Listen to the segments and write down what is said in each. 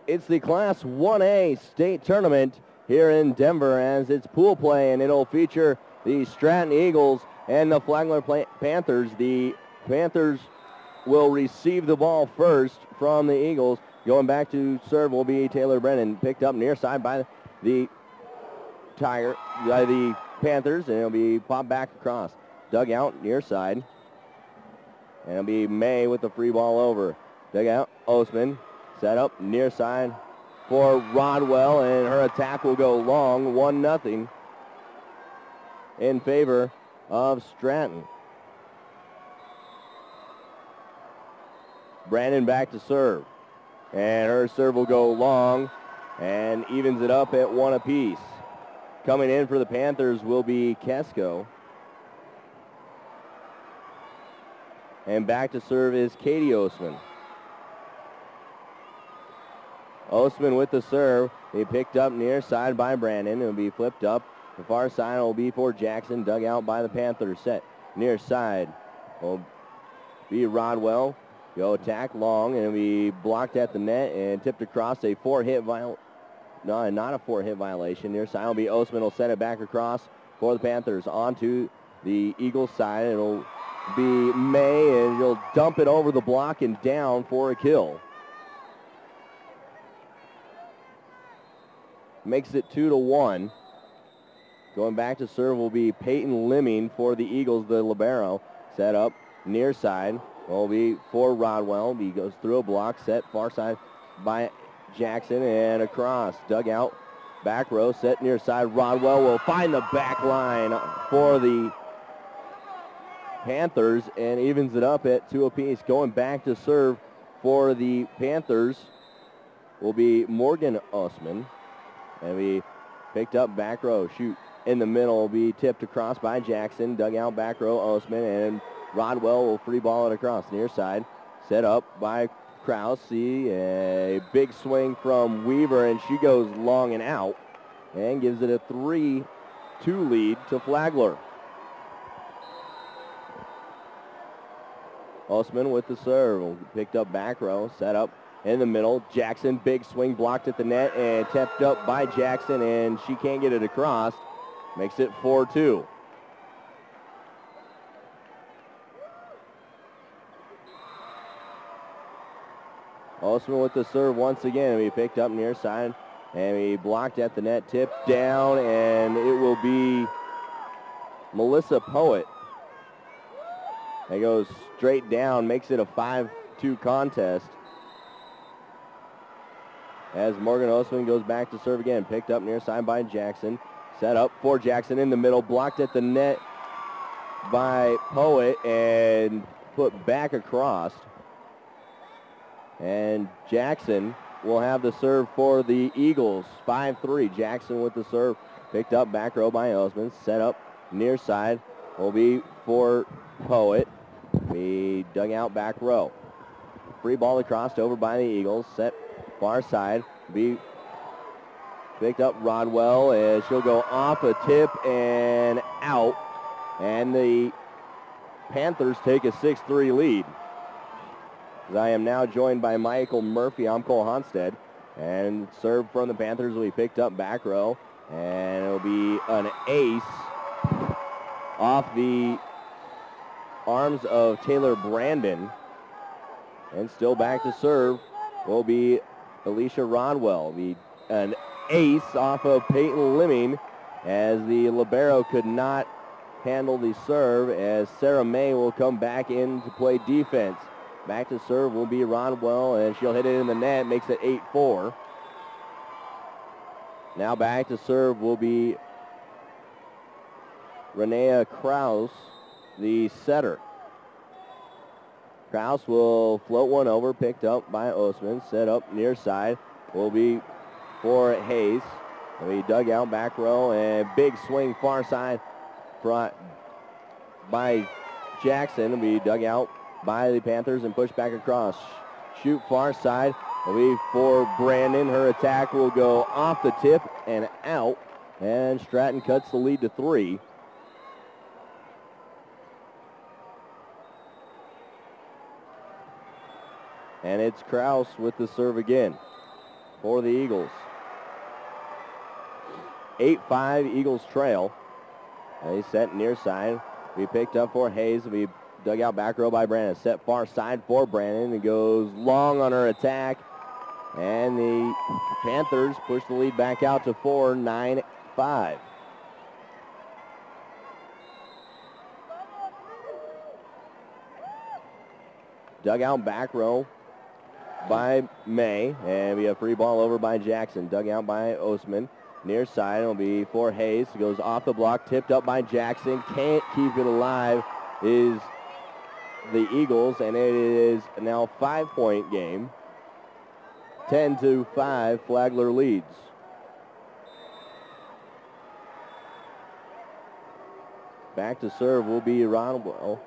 It's the Class 1A state tournament here in Denver as it's pool play, and it'll feature the Stratton Eagles and the Flagler Panthers. The Panthers will receive the ball first from the Eagles. Going back to serve will be Taylor Brennan, picked up near side by the Panthers, and it'll be popped back across. Dug out near side, and it'll be May with the free ball over. Dug out, Osman, set up near side for Rodwell, and her attack will go long, 1-0 in favor of Stratton. Brandon back to serve, and her serve will go long and evens it up at 1 apiece. Coming in for the Panthers will be Kesko. And back to serve is Katie Osman. Osman with the serve. He picked up near side by Brandon. It will be flipped up. The far side will be for Jackson. Dug out by the Panthers. Set near side will be Rodwell. Go attack long, and it'll be blocked at the net and tipped across. A 4-hit violation. No, not a 4-hit violation. Near side will be Osman. Will set it back across for the Panthers. Onto the Eagles side. It'll be May, and he'll dump it over the block and down for a kill. Makes it 2-1. Going back to serve will be Peyton Limming for the Eagles, the libero. Set up near side will be for Rodwell. He goes through a block, set far side by Jackson, and across. Dug out, back row, set near side. Rodwell will find the back line for the Panthers and evens it up at 2 apiece. Going back to serve for the Panthers will be Morgan Osman. And we picked up back row. Shoot in the middle will be tipped across by Jackson. Dug out back row Osman, and Rodwell will free ball it across near side. Set up by Krause. See a big swing from Weaver, and she goes long and out and gives it a 3-2 lead to Flagler. Osman with the serve. Picked up back row. Set up in the middle. Jackson, big swing blocked at the net and tipped up by Jackson, and she can't get it across. Makes it 4-2. Osman with the serve once again. He picked up near side, and he blocked at the net, tipped down, and it will be Melissa Poet. It goes straight down, makes it a 5-2 contest. As Morgan Osman goes back to serve again. Picked up near side by Jackson. Set up for Jackson in the middle. Blocked at the net by Poet and put back across. And Jackson will have the serve for the Eagles. 5-3. Jackson with the serve. Picked up back row by Osman. Set up near side will be for Poet. We dug out back row. Free ball across over by the Eagles. Set far side. Be picked up Rodwell, and she'll go off a tip and out. And the Panthers take a 6-3 lead. I am now joined by Michael Murphy. I'm Cole Honstead. And serve from the Panthers will be picked up back row. And it'll be an ace off the arms of Taylor Brandon. And still back to serve will be Alicia Rodwell. An ace off of Peyton Limming as the libero could not handle the serve, as Sarah May will come back in to play defense. Back to serve will be Rodwell, and she'll hit it in the net, makes it 8-4. Now back to serve will be Renea Krause, the setter. Krause will float one over, picked up by Osman. Set up near side will be for Hayes. We dug out back row, and big swing far side by Jackson. We dug out by the Panthers and pushed back across. Shoot far side will be for Brandon. Her attack will go off the tip and out, and Stratton cuts the lead to 3. And it's Krause with the serve again. for the Eagles. 8-5 Eagles trail. They set near side. Be picked up for Hayes. Be dug out back row by Brandon. Set far side for Brandon. It goes long on her attack. And the Panthers push the lead back out to 4, 9-5. Dug out back row by May. And we have free ball over by Jackson. Dug out by Osman. Near side, it'll be for Hayes. Goes off the block, tipped up by Jackson. Can't keep it alive is the Eagles, and it is now a 5-point game. 10-5, Flagler leads. Back to serve will be Ronald.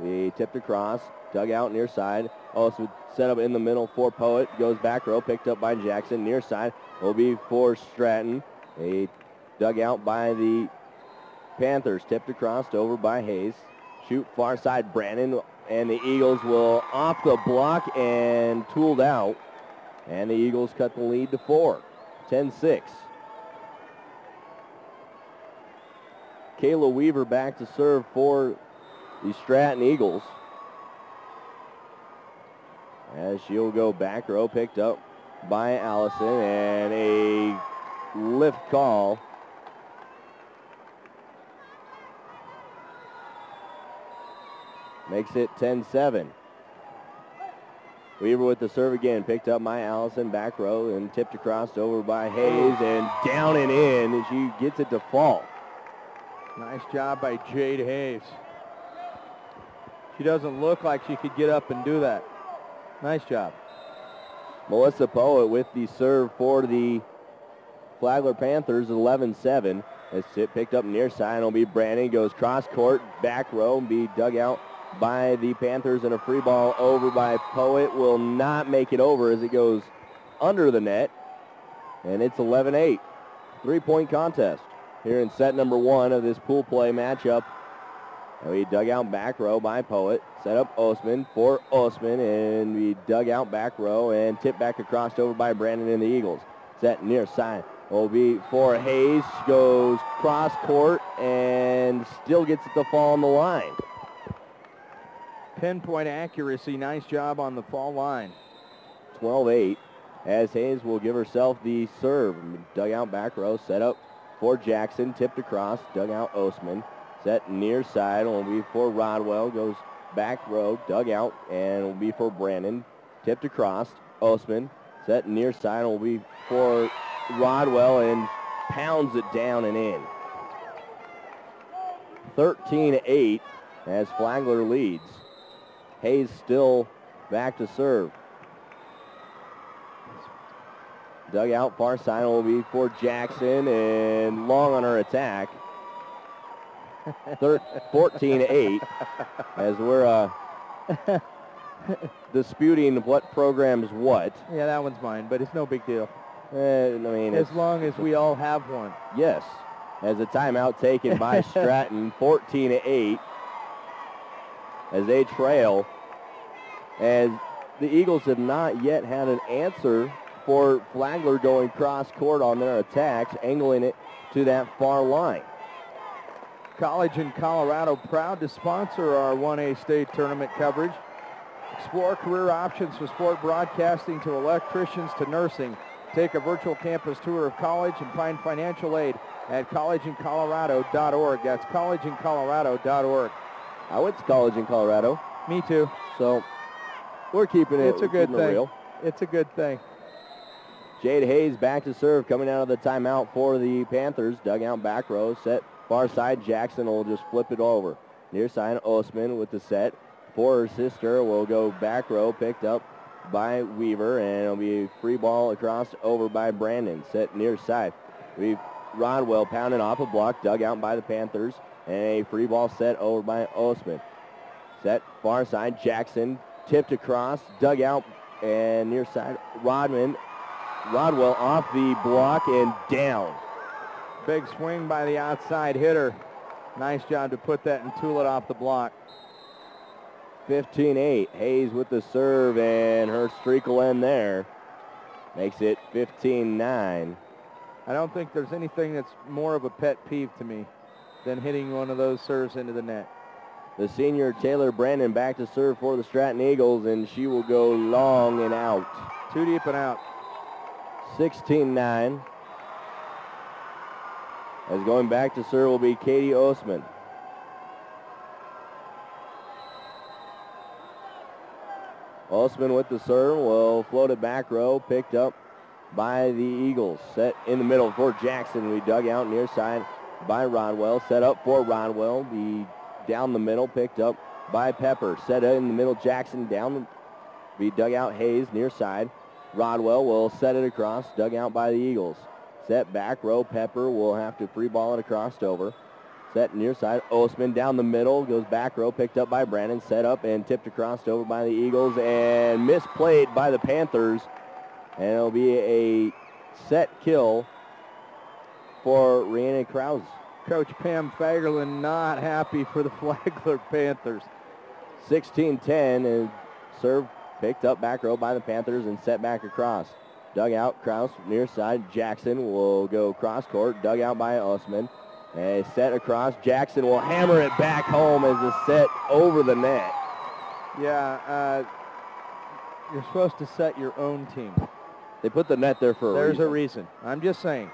He tipped across, dug out near side. Also set up in the middle for Poet. Goes back row, picked up by Jackson. Near side will be for Stratton. A dug out by the Panthers. Tipped across over by Hayes. Shoot far side Brandon. And the Eagles will off the block and tooled out. And the Eagles cut the lead to 4. 10-6. Kayla Weaver back to serve for the Stratton Eagles. As she'll go back row, picked up by Allison, and a lift call. Makes it 10-7. Weaver with the serve again, picked up by Allison, back row, and tipped across over by Hayes, and down and in, and she gets it to fall. Nice job by Jade Hayes. She doesn't look like she could get up and do that. Nice job. Melissa Poet with the serve for the Flagler Panthers, 11-7. It's picked up near side. It'll be Brandon. Goes cross court, back row, and be dug out by the Panthers, and a free ball over by Poet. Will not make it over as it goes under the net. And it's 11-8. 3-point contest here in set number 1 of this pool play matchup. And we dug out back row by Poet. Set up Osman for Osman, and we dug out back row and tipped back across over by Brandon and the Eagles. Set near side will be for Hayes. Goes cross court and still gets it to fall on the line. Pinpoint accuracy. Nice job on the fall line. 12-8 as Hayes will give herself the serve. Dug out back row. Set up for Jackson. Tipped across. Dug out Osman. Set near side will be for Rodwell. Goes back row, dug out, and will be for Brandon. Tipped across, Osman. Set near side will be for Rodwell, and pounds it down and in. 13-8 as Flagler leads. Hayes still back to serve. Dug out far side will be for Jackson, and long on her attack. 14-8 as we're disputing what program's what. Yeah, that one's mine, but it's no big deal. I mean, as long as we all have one. Yes. As a timeout taken by Stratton, 14-8 as they trail. As the Eagles have not yet had an answer for Flagler going cross court on their attacks, angling it to that far line. College in Colorado, proud to sponsor our 1A state tournament coverage. Explore career options from sport broadcasting to electricians to nursing. Take a virtual campus tour of college and find financial aid at collegeincolorado.org. That's collegeincolorado.org. I went to college in Colorado. Me too. So we're keeping it. It's a good thing. Real. It's a good thing. Jade Hayes back to serve, coming out of the timeout for the Panthers. Dug out back row, set far side. Jackson will just flip it over. Near side, Osman with the set. For her sister will go back row, picked up by Weaver, and it'll be a free ball across over by Brandon. Set near side. Rodwell pounding off a block, dug out by the Panthers, and a free ball set over by Osman. Set far side, Jackson tipped across, dug out, and near side, Rodwell off the block and down. Big swing by the outside hitter. Nice job to put that and tool it off the block. 15-8. Hayes with the serve, and her streak will end there. Makes it 15-9. I don't think there's anything that's more of a pet peeve to me than hitting one of those serves into the net. The senior Taylor Brandon back to serve for the Stratton Eagles, and she will go long and out. Too deep and out. 16-9. As going back to serve will be Katie Osman. Osman with the serve will float it back row, picked up by the Eagles. Set in the middle for Jackson. We dug out near side by Rodwell. Set up for Rodwell. Down the middle, picked up by Pepper. Set in the middle, Jackson down. Be dug out Hayes near side. Rodwell will set it across, dug out by the Eagles. Set back row, Pepper will have to free ball it across over. Set near side, Osman down the middle, goes back row, picked up by Brandon, set up and tipped across over by the Eagles and misplayed by the Panthers. And it'll be a set kill for Rhiannon Krause. Coach Pam Fagerlin not happy for the Flagler Panthers. 16-10 and serve picked up back row by the Panthers and set back across. Dug out, Krause near side. Jackson will go cross court, dug out by Osman. A set across. Jackson will hammer it back home as a set over the net. Yeah, you're supposed to set your own team. They put the net there for a reason. There's a reason. I'm just saying.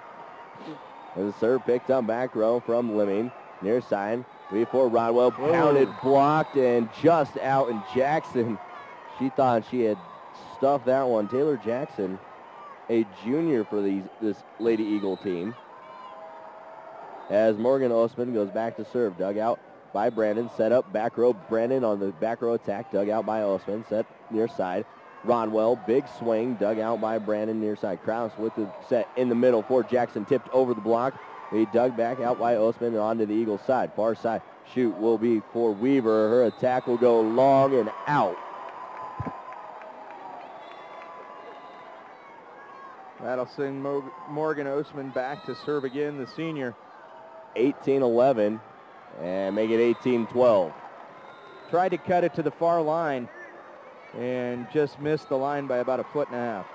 The serve picked up back row from Lemming. Near side. Before Rodwell pounded, blocked, and just out. And Jackson, she thought she had stuffed that one. Taylor Jackson, a junior for this Lady Eagle team. As Morgan Osman goes back to serve. Dug out by Brandon. Set up back row. Brandon on the back row attack. Dug out by Osman. Set near side. Rodwell, big swing. Dug out by Brandon near side. Krause with the set in the middle for Jackson. Tipped over the block. He dug back out by Osman and onto the Eagles side. Far side shoot will be for Weaver. Her attack will go long and out. That'll send Morgan Osman back to serve again, the senior. 18-11 and make it 18-12. Tried to cut it to the far line and just missed the line by about 1.5 feet.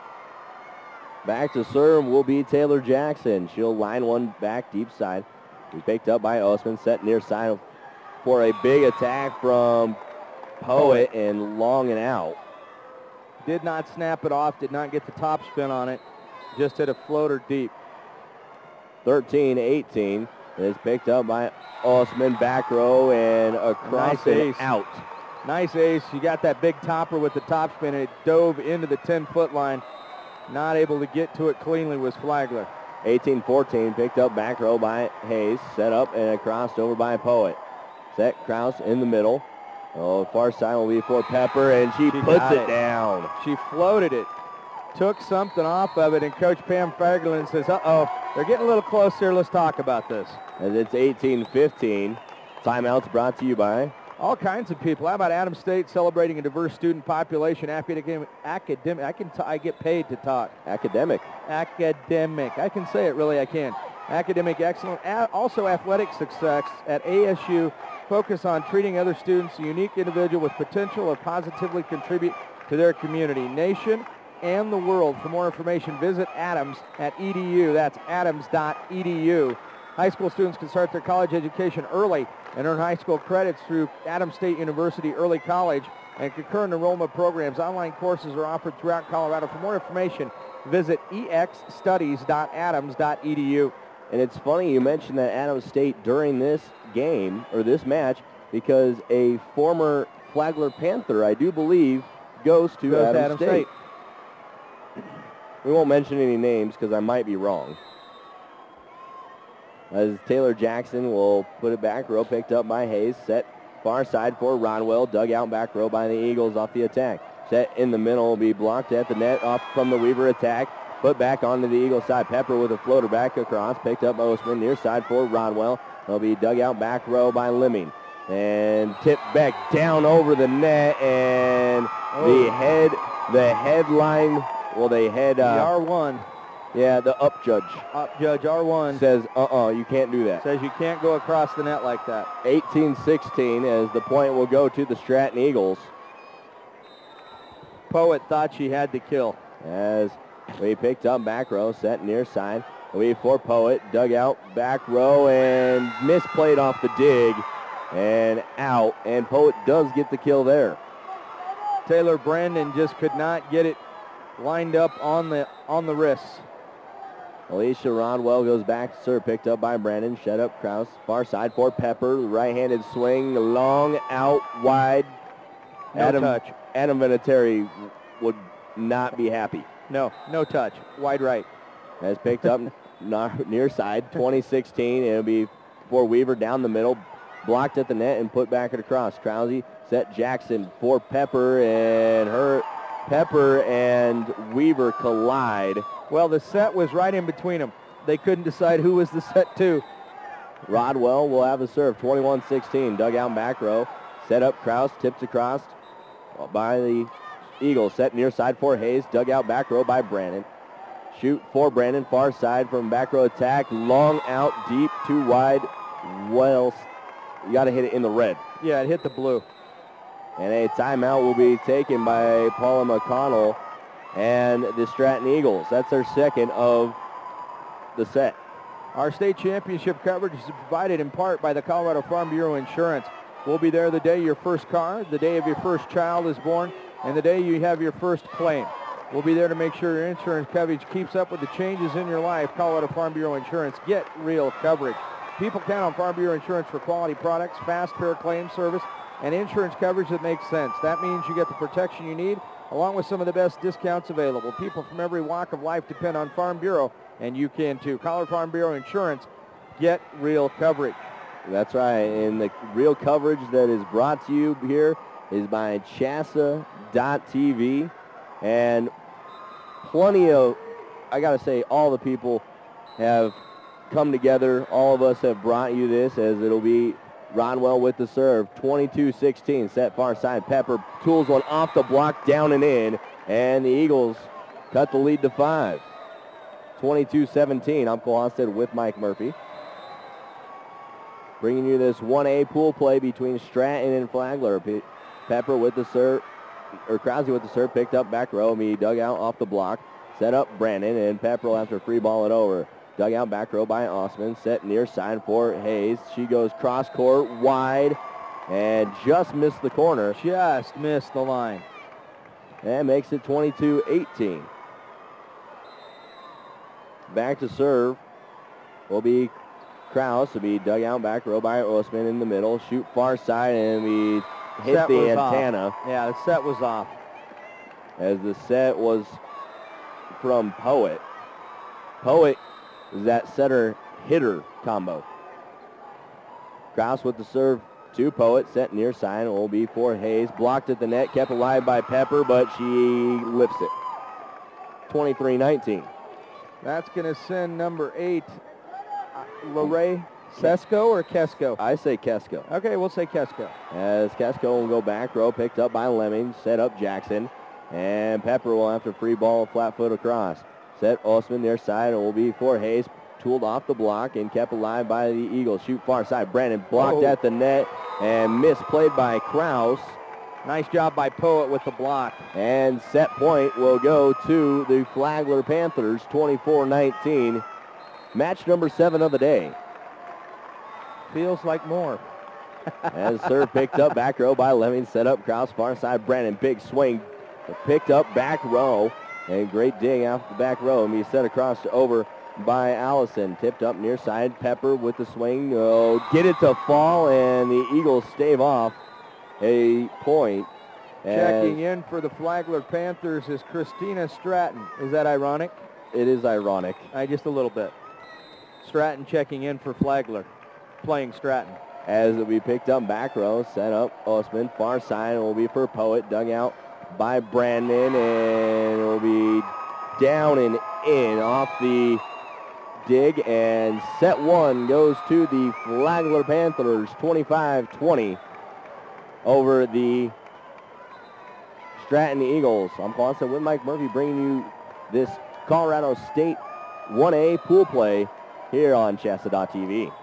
Back to serve will be Taylor Jackson. She'll line one back deep side. Be picked up by Osman, set near side for a big attack from Poet and long and out. Did not snap it off, did not get the top spin on it. Just hit a floater deep. 13-18 is picked up by Osman, back row and across nice and ace. out. Nice ace. You got that big topper with the top spin and it dove into the 10-foot line. Not able to get to it cleanly was Flagler. 18-14 picked up back row by Hayes. Set up and crossed over by Poet. Set Krause in the middle. Oh, far side will be for Pepper and she puts it down. She floated it. Took something off of it, and Coach Pam Fagerlin says, uh-oh, they're getting a little close here. Let's talk about this. As it's 18-15. Timeouts brought to you by all kinds of people. How about Adams State celebrating a diverse student population? Academic. I get paid to talk. Academic. I can say it, really, I can. Academic excellence. Also athletic success at ASU. Focus on treating other students a unique individual with potential to positively contribute to their community, nation, and the world. For more information, visit adams.edu. That's adams.edu. High school students can start their college education early and earn high school credits through Adams State University Early College and concurrent enrollment programs. Online courses are offered throughout Colorado. For more information, visit exstudies.adams.edu. And it's funny you mentioned that Adams State during this game, or this match, because a former Flagler Panther, I do believe, goes to Adams State. We won't mention any names because I might be wrong. As Taylor Jackson will put it back row, picked up by Hayes. Set far side for Rodwell. Dug out back row by the Eagles off the attack. Set in the middle will be blocked at the net off from the Weaver attack. Put back onto the Eagle side. Pepper with a floater back across. Picked up Osman near side for Rodwell. It'll be dug out back row by Lemming. And tipped back down over the net. And the headline... Well, they had... the R1. Yeah, the up judge. Up judge R1. Says, you can't do that. Says you can't go across the net like that. 18-16 as the point will go to the Stratton Eagles. Poet thought she had the kill. As We picked up back row, set near side. We for Poet, dug out back row and misplayed off the dig and out. And Poet does get the kill there. Taylor Brandon just could not get it lined up on the wrists. Alicia Rodwell goes back to serve, picked up by Brandon. Shut up Kraus, far side for Pepper. Right-handed swing, long, out, wide. No touch. Adam Vinatieri would not be happy. No touch. Wide right. Has picked up near side, 2016. It'll be for Weaver down the middle. Blocked at the net and put back it across. Krause set Jackson for Pepper, and Pepper and Weaver collide. Well, the set was right in between them. They couldn't decide who was the set to. Rodwell will have the serve, 21-16. Dug out back row. Set up Kraus, tipped across by the Eagles. Set near side for Hayes. Dug out back row by Brandon. Shoot for Brandon, far side from back row attack. Long out, deep, too wide. Well, you got to hit it in the red. Yeah, it hit the blue. And a timeout will be taken by Paula McConnell and the Stratton Eagles. That's their second of the set. Our state championship coverage is provided in part by the Colorado Farm Bureau Insurance. We'll be there the day your first car, the day of your first child is born, and the day you have your first claim. We'll be there to make sure your insurance coverage keeps up with the changes in your life. Colorado Farm Bureau Insurance. Get real coverage. People count on Farm Bureau Insurance for quality products, fast, fair claim service, and insurance coverage that makes sense. That means you get the protection you need, along with some of the best discounts available. People from every walk of life depend on Farm Bureau, and you can too. Colorado Farm Bureau Insurance. Get real coverage. That's right, and the real coverage that is brought to you here is by CHSAA.tv, and plenty of, I got to say, all the people have come together. All of us have brought you this, as it'll be Rodwell with the serve, 22-16, set far side. Pepper tools one off the block, down and in, and the Eagles cut the lead to 5. 22-17. I'm Cole Onstead with Mike Murphy. Bringing you this 1A pool play between Stratton and Flagler. Pepper with the serve, or Krause with the serve, picked up back row. He dug out off the block, set up Brandon, and Pepper will have to free ball it over. Dug out back row by Osman, set near side for Hayes. She goes cross court, wide, and just missed the corner. Just missed the line. And makes it 22-18. Back to serve will be Kraus. Will be dug out back row by Osman in the middle. Shoot far side, and we hit the antenna. Off. Yeah, the set was off. As the set was from Poet. Poet is that setter-hitter combo. Kraus with the serve to Poet. Set near side. It will be for Hayes. Blocked at the net. Kept alive by Pepper, but she lifts it. 23-19. That's going to send number 8, Lorraine Kesko or Kesko? I say Kesko. Okay, we'll say Kesko. As Kesko will go back row, picked up by Lemming, set up Jackson, and Pepper will have to free ball flat foot across. Set Osman near side, it will be for Hayes, tooled off the block and kept alive by the Eagles. Shoot far side, Brandon blocked at the net and misplayed by Kraus. Nice job by Poet with the block. And set point will go to the Flagler Panthers, 24-19. Match number 7 of the day. Feels like more. As serve picked up back row by Lemming, set up Kraus, far side, Brandon, big swing, picked up back row, and great dig off the back row, and he set across over by Allison, tipped up near side, Pepper with the swing, get it to fall, and the Eagles stave off a point. Checking in for the Flagler Panthers is Christina Stratton. Is that ironic? It is ironic. Just a little bit. Stratton checking in for Flagler, playing Stratton. As we picked up back row, set up Osman, far side, it will be for Poet, dug out by Brandon, and it will be down and in off the dig, and set 1 goes to the Flagler Panthers, 25-20 over the Stratton Eagles. I'm Paul Onstead with Mike Murphy, bringing you this Colorado State 1A pool play here on CHSAA.tv.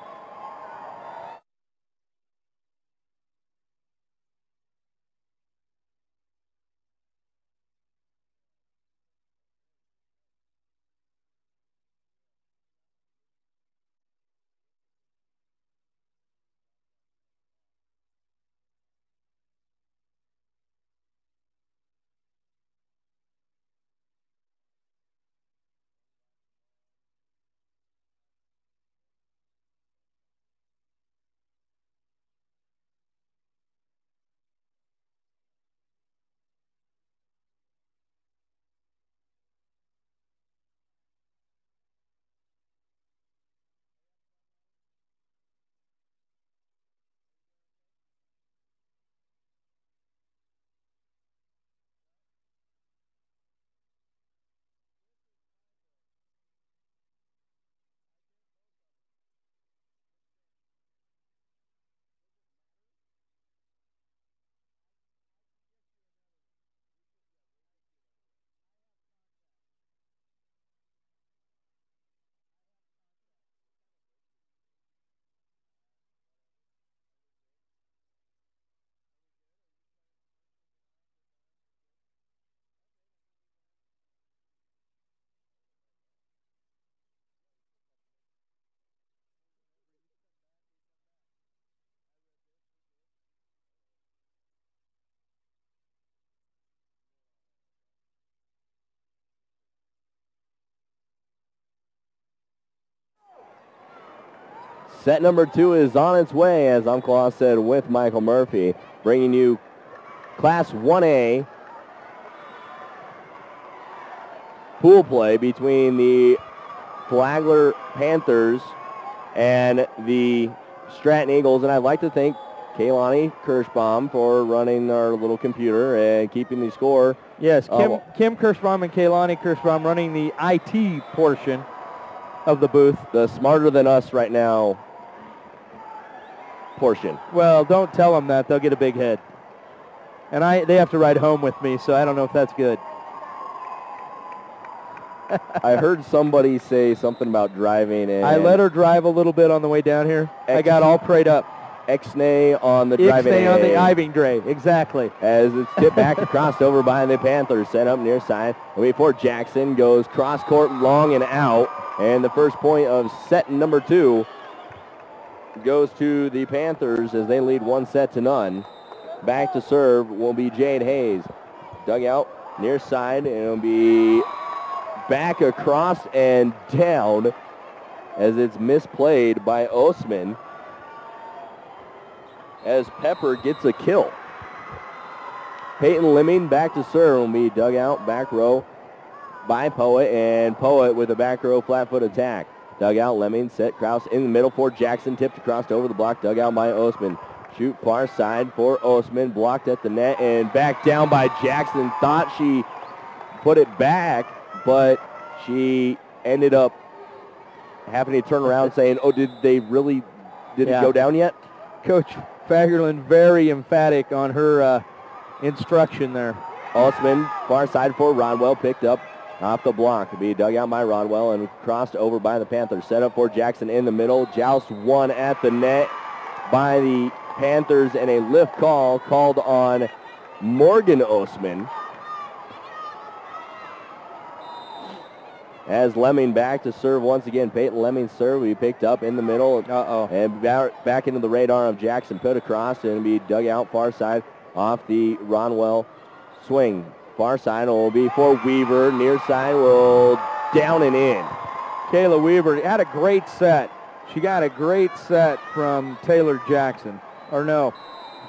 Set number 2 is on its way, as Uncle Oz said, with Michael Murphy, bringing you Class 1A pool play between the Flagler Panthers and the Stratton Eagles. And I'd like to thank Kaylani Kirschbaum for running our little computer and keeping the score. Yes, Kim Kirschbaum and Kaylani Kirschbaum running the IT portion of the booth. The smarter than us right now portion. Well, don't tell them that. They'll get a big head. And they have to ride home with me, so I don't know if that's good. I heard somebody say something about driving. And I let her drive a little bit on the way down here. I got all prayed up. Ixnay on the driving. Ixnay on the Iving Dray, exactly. As it's tipped back and crossed over by the Panthers, set up near side. Wait for Jackson, goes cross court long and out. And the first point of set number 2 goes to the Panthers as they lead 1-0. Back to serve will be Jade Hayes. Dug out near side, and it'll be back across and down as it's misplayed by Osman as Pepper gets a kill. Peyton Lemming back to serve will be dug out back row by Poet, and Poet with a back row flat foot attack. Dug out Lemming, set Kraus in the middle for Jackson, tipped across over the block, dug out by Osman. Shoot far side for Osman, blocked at the net and back down by Jackson. Thought she put it back, but she ended up having to turn around saying, oh, did it go down yet? Coach Fagerlund very emphatic on her instruction there. Osman, far side for Rodwell, picked up off the block. To be dug out by Rodwell and crossed over by the Panthers. Set up for Jackson in the middle. Joust one at the net by the Panthers, and a lift call called on Morgan Osman. As Lemming back to serve once again. Peyton Lemming serve. He picked up in the middle. And back into the radar of Jackson. Put across and be dug out far side off the Ronwell swing. Far side will be for Weaver. Near side will down and in. Kayla Weaver had a great set. She got a great set from Taylor Jackson. Or no,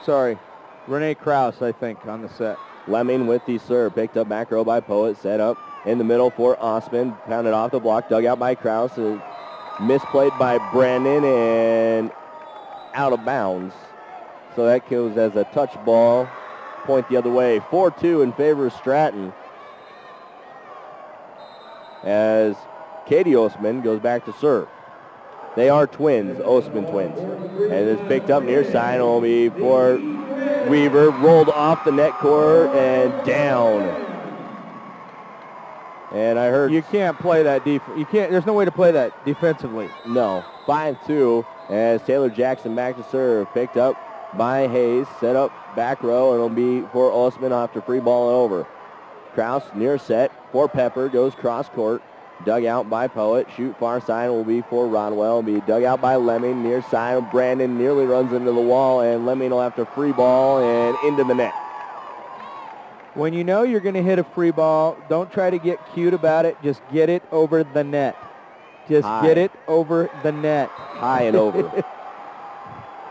sorry, Renee Krause, I think, on the set. Lemming with the serve. Picked up back row by Poet. Set up in the middle for Osman. Pounded off the block. Dug out by Krause. Misplayed by Brandon and out of bounds. So that goes as a touch ball. Point the other way. 4-2 in favor of Stratton. As Katie Osman goes back to serve. They are twins, Osman twins. And it's picked up near side. Will be for Weaver. Rolled off the net court and down. And I heard... You can't play that there's no way to play that defensively. No. 5-2 as Taylor Jackson back to serve. Picked up by Hayes. Set up back row. It'll be for Osman after free ball and over. Kraus near set for Pepper. Goes cross court. Dug out by Poet. Shoot far side will be for Rodwell. Be dug out by Lemming. Near side, Brandon nearly runs into the wall, and Lemming will have to free ball and into the net. When you know you're going to hit a free ball, don't try to get cute about it. Just get it over the net. Just get it over the net. High and over.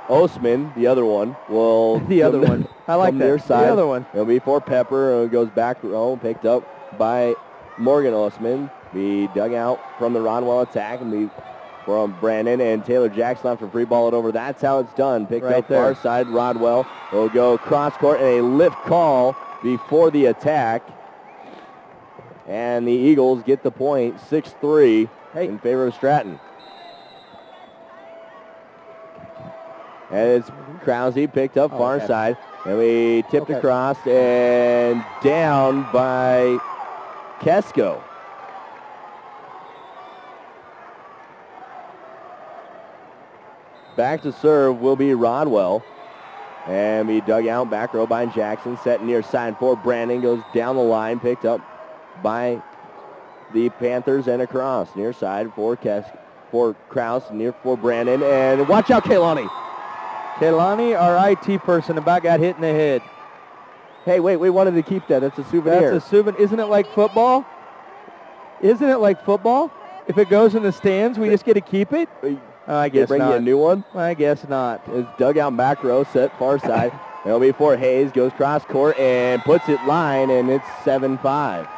Osman, the other one, will... The other one. I like that. Near side. The other one. It'll be for Pepper. It goes back row, picked up by Morgan Osman. Be dug out from the Ronwell attack and be from Brandon and Taylor Jackson after free ball it over. That's how it's done. Picked right up there. Far side. Rodwell will go cross court and a lift call before the attack. And the Eagles get the point, 6-3 in favor of Stratton. And it's Krause picked up far side. And we tipped across and down by Kesko. Back to serve will be Rodwell. And be dug out back row by Jackson. Set near side for Brandon. Goes down the line. Picked up by the Panthers and across. Near side for Krause. Near for Brandon. And watch out, Kaylani. Kaylani, our IT person, about got hit in the head. Hey, wait, we wanted to keep that. That's a souvenir. That's a souvenir. Isn't it like football? Isn't it like football? If it goes in the stands, we just get to keep it? I They guess bring not. you a new one? I guess not. It's dug out back row, set far side. It'll be for Hayes, goes cross court and puts it line, and it's 7-5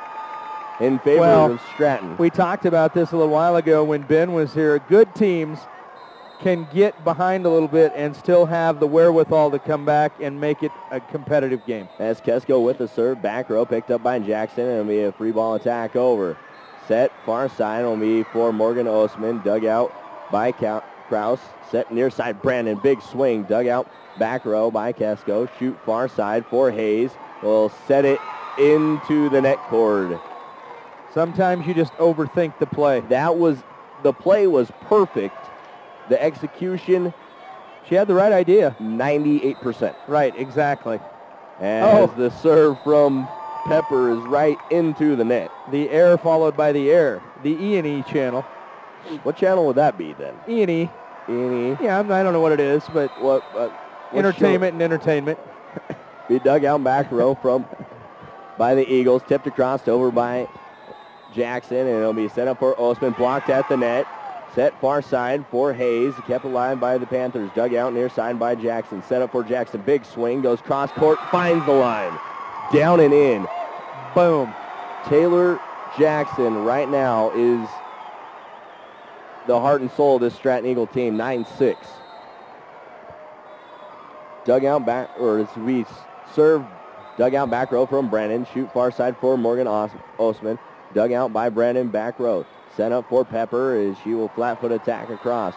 in favor of Stratton. We talked about this a little while ago when Ben was here. Good teams can get behind a little bit and still have the wherewithal to come back and make it a competitive game. As Kesko with the serve, back row picked up by Jackson, and it'll be a free ball attack over. Set far side will be for Morgan Osman, dug out by Kraus. Set near side, Brandon, big swing, dug out back row by Kesko. Shoot far side for Hayes. Will set it into the net cord. Sometimes you just overthink the play. The play was perfect. The execution, she had the right idea. 98%. Right, exactly. As the serve from Pepper is right into the net. The air followed by the air. The E&E channel. What channel would that be then? E&E. E&E. Yeah, I don't know what it is, but entertainment and entertainment. Be dug out back row by the Eagles, tipped across over by Jackson, and it'll be set up for Osman, blocked at the net. Set far side for Hayes, kept alive by the Panthers. Dug out near side by Jackson. Set up for Jackson. Big swing, goes cross court, finds the line. Down and in. Boom. Taylor Jackson right now is the heart and soul of this Stratton Eagle team, 9-6. Dug out back, or it's we serve, dug out back row from Brennan. Shoot far side for Morgan Osman. Dug out by Brennan, back row. Set up for Pepper as she will flat foot attack across.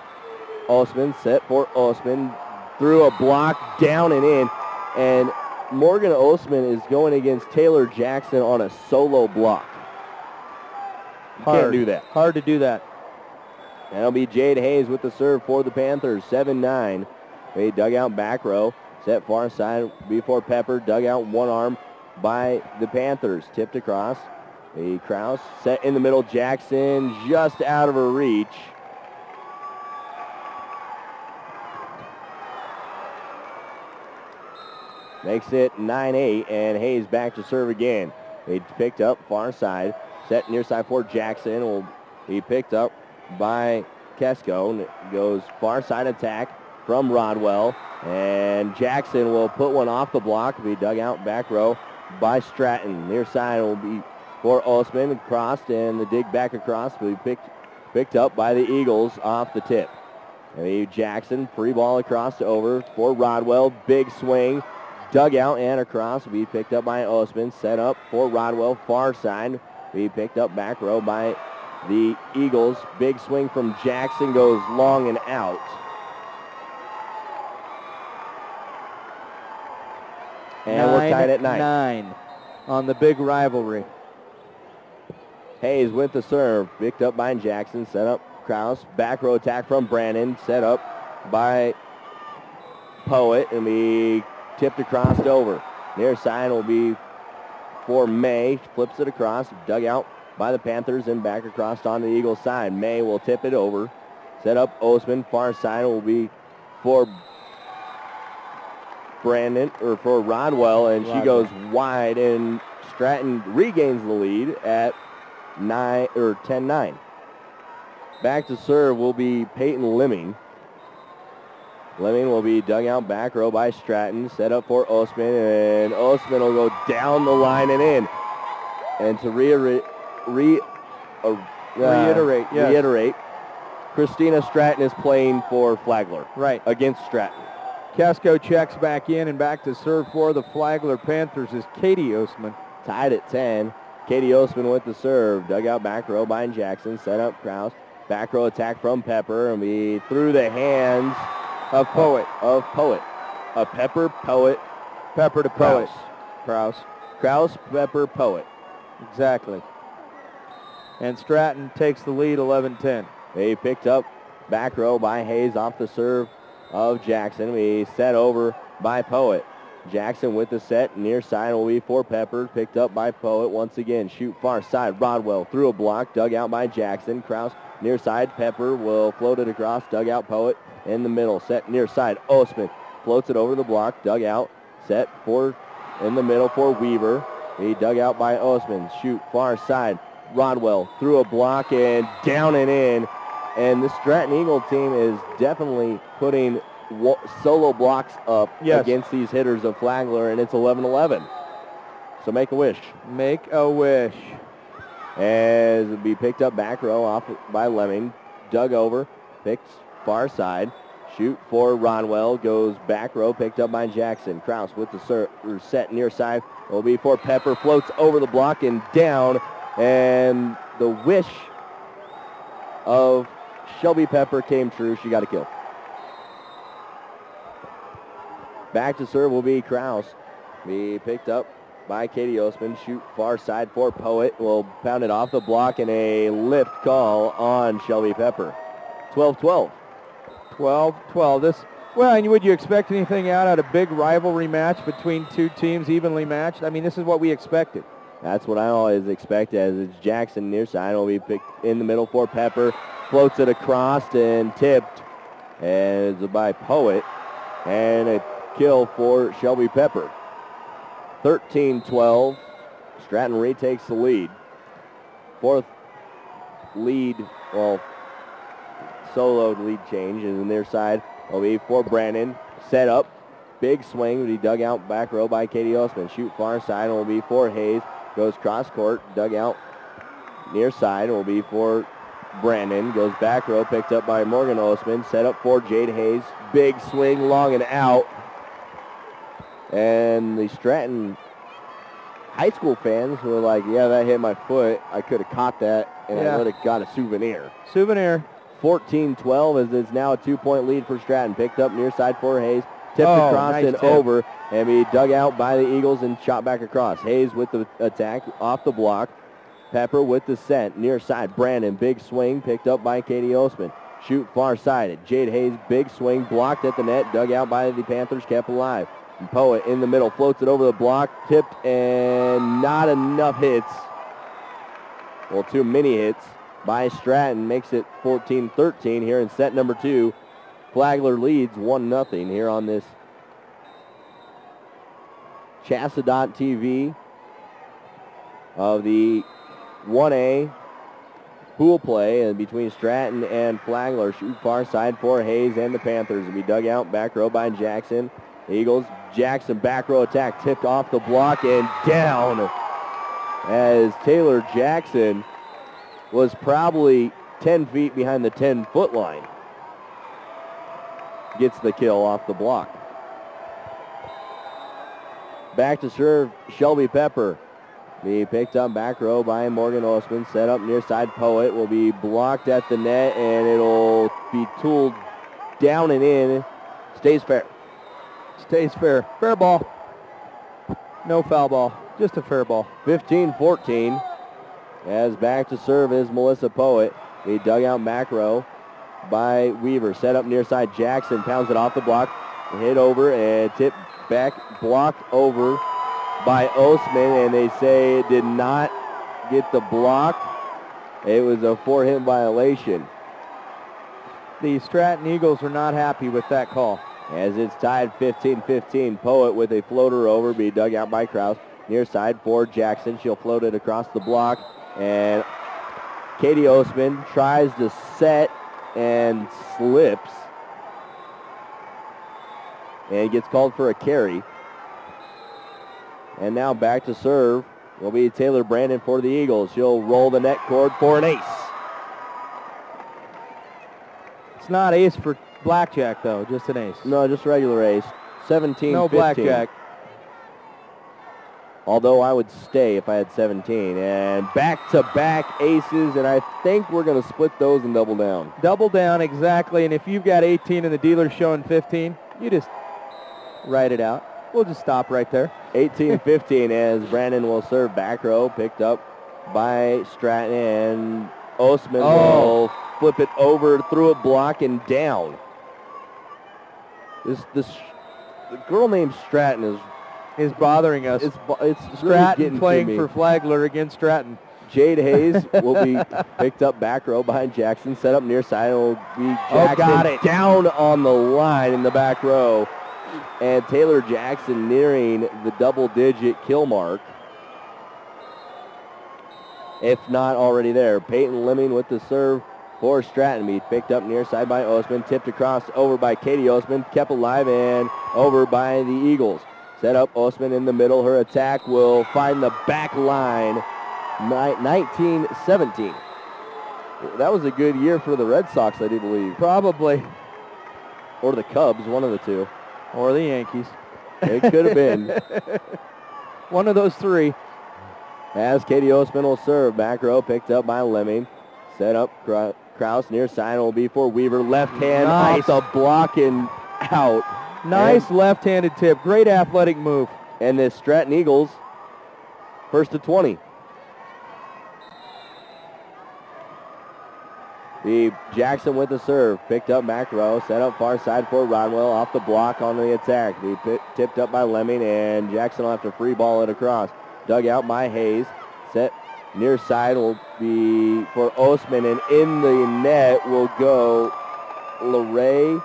Osman set for Osman. Through a block, down and in. And Morgan Osman is going against Taylor Jackson on a solo block. Can't do that. Hard to do that. That'll be Jade Hayes with the serve for the Panthers. 7-9. They dug out back row. Set far side before Pepper. Dug out one arm by the Panthers. Tipped across. A Kraus set in the middle. Jackson just out of her reach. Makes it 9-8, and Hayes back to serve again. They picked up far side. Set near side for Jackson. Will be picked up by Kesko. Goes far side attack from Rodwell. And Jackson will put one off the block. Be dug out back row by Stratton. Near side will be for Osman, crossed, and the dig back across will be picked up by the Eagles off the tip. And Jackson, free ball across over for Rodwell. Big swing, dug out and across. Will be picked up by Osman. Set up for Rodwell, far side. Will be picked up back row by the Eagles. Big swing from Jackson, goes long and out. And we're tied at 9 on the big rivalry. Hayes with the serve, picked up by Jackson, set up Kraus, back row attack from Brandon, set up by Poet, and be tipped across over. Near side will be for May, flips it across, dug out by the Panthers, and back across on the Eagles side. May will tip it over, set up Osman, far side will be for Brandon, or for Rodwell, and she goes wide, and Stratton regains the lead at 10-9. Back to serve will be Peyton Lemming. Lemming will be dug out back row by Stratton. Set up for Osman, and Osman will go down the line and in. And to reiterate, Christina Stratton is playing for Flagler. Right. Against Stratton. Kesko checks back in, and back to serve for the Flagler Panthers is Katie Osman. Tied at 10. Katie Osman with the serve. Dug out back row by Jackson. Set up Kraus. Back row attack from Pepper. And we through the hands of Poet. A Pepper, Poet. Pepper to Poet. Kraus, Pepper, Poet. Exactly. And Stratton takes the lead 11-10. They picked up back row by Hayes off the serve of Jackson. We set over by Poet. Jackson with the set, near side will be for Pepper, picked up by Poet once again. Shoot far side, Rodwell through a block, dug out by Jackson. Kraus near side, Pepper will float it across, dug out Poet in the middle. Set near side, Osman floats it over the block, dug out, set for in the middle for Weaver. He dug out by Osman. Shoot far side, Rodwell through a block and down and in. And this Stratton Eagle team is definitely putting solo blocks up against these hitters of Flagler, and it's 11-11. So make a wish. Make a wish. As it'll be picked up back row off by Lemming. Dug over, picked far side. Shoot for Ronwell, goes back row, picked up by Jackson. Kraus with the set near side. Will be for Pepper, floats over the block and down. And the wish of Shelby Pepper came true. She got a kill. Back to serve will be Kraus. Be picked up by Katie Osman. Shoot far side for Poet. Will pound it off the block and a lift call on Shelby Pepper. 12-12. 12-12. Well, and would you expect anything out of a big rivalry match between two teams evenly matched? I mean, this is what we expected. That's what I always expect, as it's Jackson near side. Will be picked in the middle for Pepper. Floats it across and tipped as by Poet. And a kill for Shelby Pepper. 13-12. Stratton retakes the lead. Fourth lead, solo lead change is in their side. Will be for Brandon. Set up. Big swing. Will be dug out back row by Katie Osman. Shoot far side. Will be for Hayes. Goes cross court. Dug out near side. Will be for Brandon. Goes back row. Picked up by Morgan Osman. Set up for Jade Hayes. Big swing. Long and out. And the Stratton high school fans were like, yeah, that hit my foot. I could have caught that, and I would have got a souvenir. 14-12 as it's now a 2-point lead for Stratton. Picked up near side for Hayes. Tipped across and over, and be dug out by the Eagles and shot back across. Hayes with the attack off the block. Pepper with the set near side. Brandon, big swing, picked up by Katie Osman. Shoot far sided. Jade Hayes, big swing, blocked at the net, dug out by the Panthers, kept alive. And Poet in the middle, floats it over the block, tipped, and not enough hits. Well, too many hits by Stratton, makes it 14-13 here in set number 2. Flagler leads 1-0 here on this CHSAA.TV of the 1A pool play between Stratton and Flagler. Shoot far side for Hayes and the Panthers. It'll be dug out back row by Jackson. Eagles, Jackson back row attack, tipped off the block and down as Taylor Jackson was probably 10 feet behind the 10-foot line. Gets the kill off the block. Back to serve Shelby Pepper. Be picked up back row by Morgan Osman. Set up near side. Poet will be blocked at the net, and it'll be tooled down and in. Stays fair. Stays fair. Fair ball. No foul ball. Just a fair ball. 15-14. As back to serve is Melissa Poet. Be dug out back row by Weaver. Set up near side. Jackson pounds it off the block. Hit over and tip back. Blocked over by Osman, and they say it did not get the block. It was a four-hit violation. The Stratton Eagles are not happy with that call. As it's tied 15-15. Poet with a floater over, be dug out by Kraus. Near side for Jackson. She'll float it across the block. And Katie Osman tries to set and slips. And gets called for a carry. And now back to serve will be Taylor Brandon for the Eagles. She'll roll the net cord for an ace. It's not ace for blackjack, though, just an ace. No, just regular ace. 17-15. No blackjack. Although I would stay if I had 17. And back-to-back aces, and I think we're going to split those and double down. Double down, exactly. And if you've got 18 and the dealer's showing 15, you just write it out. We'll just stop right there. 18-15 as Brandon will serve back row, picked up by Stratton, and Osman will flip it over, through a block, and down. The girl named Stratton is bothering us. It's Stratton really playing for Flagler against Stratton. Jade Hayes will be picked up back row behind Jackson, set up near side. It will be Jackson down on the line in the back row. And Taylor Jackson nearing the double-digit kill mark, if not already there. Peyton Lemming with the serve for Stratton. Be picked up near side by Osman. Tipped across over by Katie Osman. Kept alive and over by the Eagles. Set up Osman in the middle. Her attack will find the back line. 19-17. That was a good year for the Red Sox, I do believe. Probably. Or the Cubs, one of the two. Or the Yankees. It could have been. One of those three. As Katie Osman will serve. Back row picked up by Lemming. Set up Kraus near side will be for Weaver. Left hand off the block and out. Nice left-handed tip. Great athletic move. And the Stratton Eagles, first to 20. The Jackson with the serve. Picked up back row. Set up far side for Rodwell. Off the block on the attack. Tipped up by Lemming, and Jackson will have to free ball it across. Dug out by Hayes. Set near side will be for Osman, and in the net will go LeRae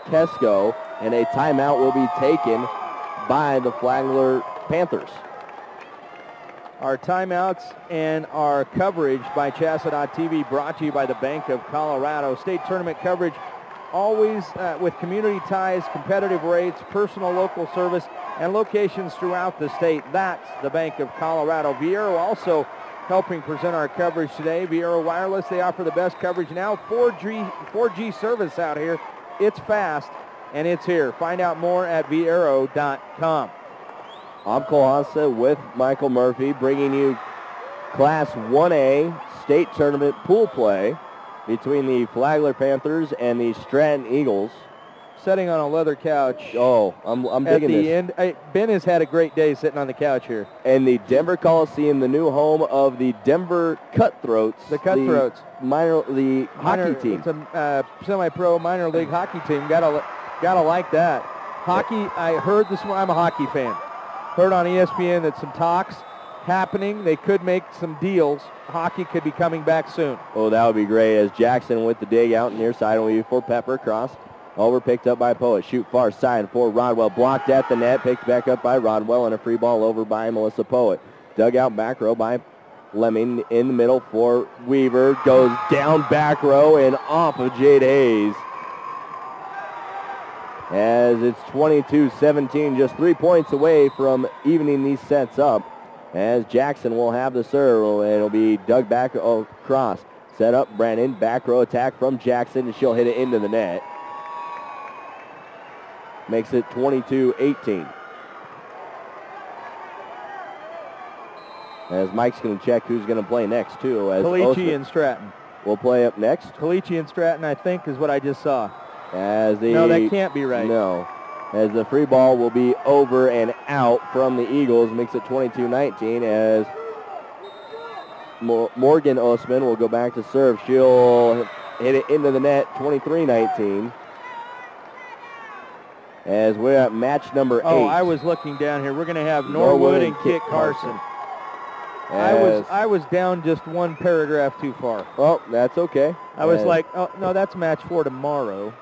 Kesko, and a timeout will be taken by the Flagler Panthers. Our timeouts and our coverage by CHSAA.TV brought to you by the Bank of Colorado. State tournament coverage always with community ties, competitive rates, personal local service, and locations throughout the state. That's the Bank of Colorado. Viero also helping present our coverage today. Viero Wireless, they offer the best coverage now. 4G service out here. It's fast, and it's here. Find out more at viero.com. I'm Cole Hansa with Michael Murphy, bringing you Class 1A state tournament pool play between the Flagler Panthers and the Stratton Eagles. Sitting on a leather couch. Oh, I'm digging this. At the end, Ben has had a great day sitting on the couch here. And the Denver Coliseum, the new home of the Denver Cutthroats. The Cutthroats. The hockey team. It's a semi-pro minor league hockey team. Gotta like that. Hockey, I heard this one. I'm a hockey fan. Heard on ESPN that some talks happening. They could make some deals. Hockey could be coming back soon. Oh, that would be great. As Jackson with the dig out near side will be for Pepper. Cross over, picked up by Poet. Shoot far side for Rodwell. Blocked at the net. Picked back up by Rodwell, and a free ball over by Melissa Poet. Dug out back row by Lemming. In the middle for Weaver. Goes down back row and off of Jade Hayes. As it's 22-17, just 3 points away from evening these sets up. As Jackson will have the serve, and it'll be dug back across. Set up Brennan, back row attack from Jackson, and she'll hit it into the net. Makes it 22-18. As Mike's going to check who's going to play next, too. As Colici and Stratton. Will play up next. Colici and Stratton, I think, is what I just saw. No, that can't be right. No. As the free ball will be over and out from the Eagles, makes it 22-19 as Morgan Osman will go back to serve. She'll hit it into the net, 23-19. As we're at match number 8. Oh, I was looking down here. We're going to have Norwood and Kit Carson. I was down just one paragraph too far. Oh, that's okay. I was like, oh, no, that's match 4 tomorrow.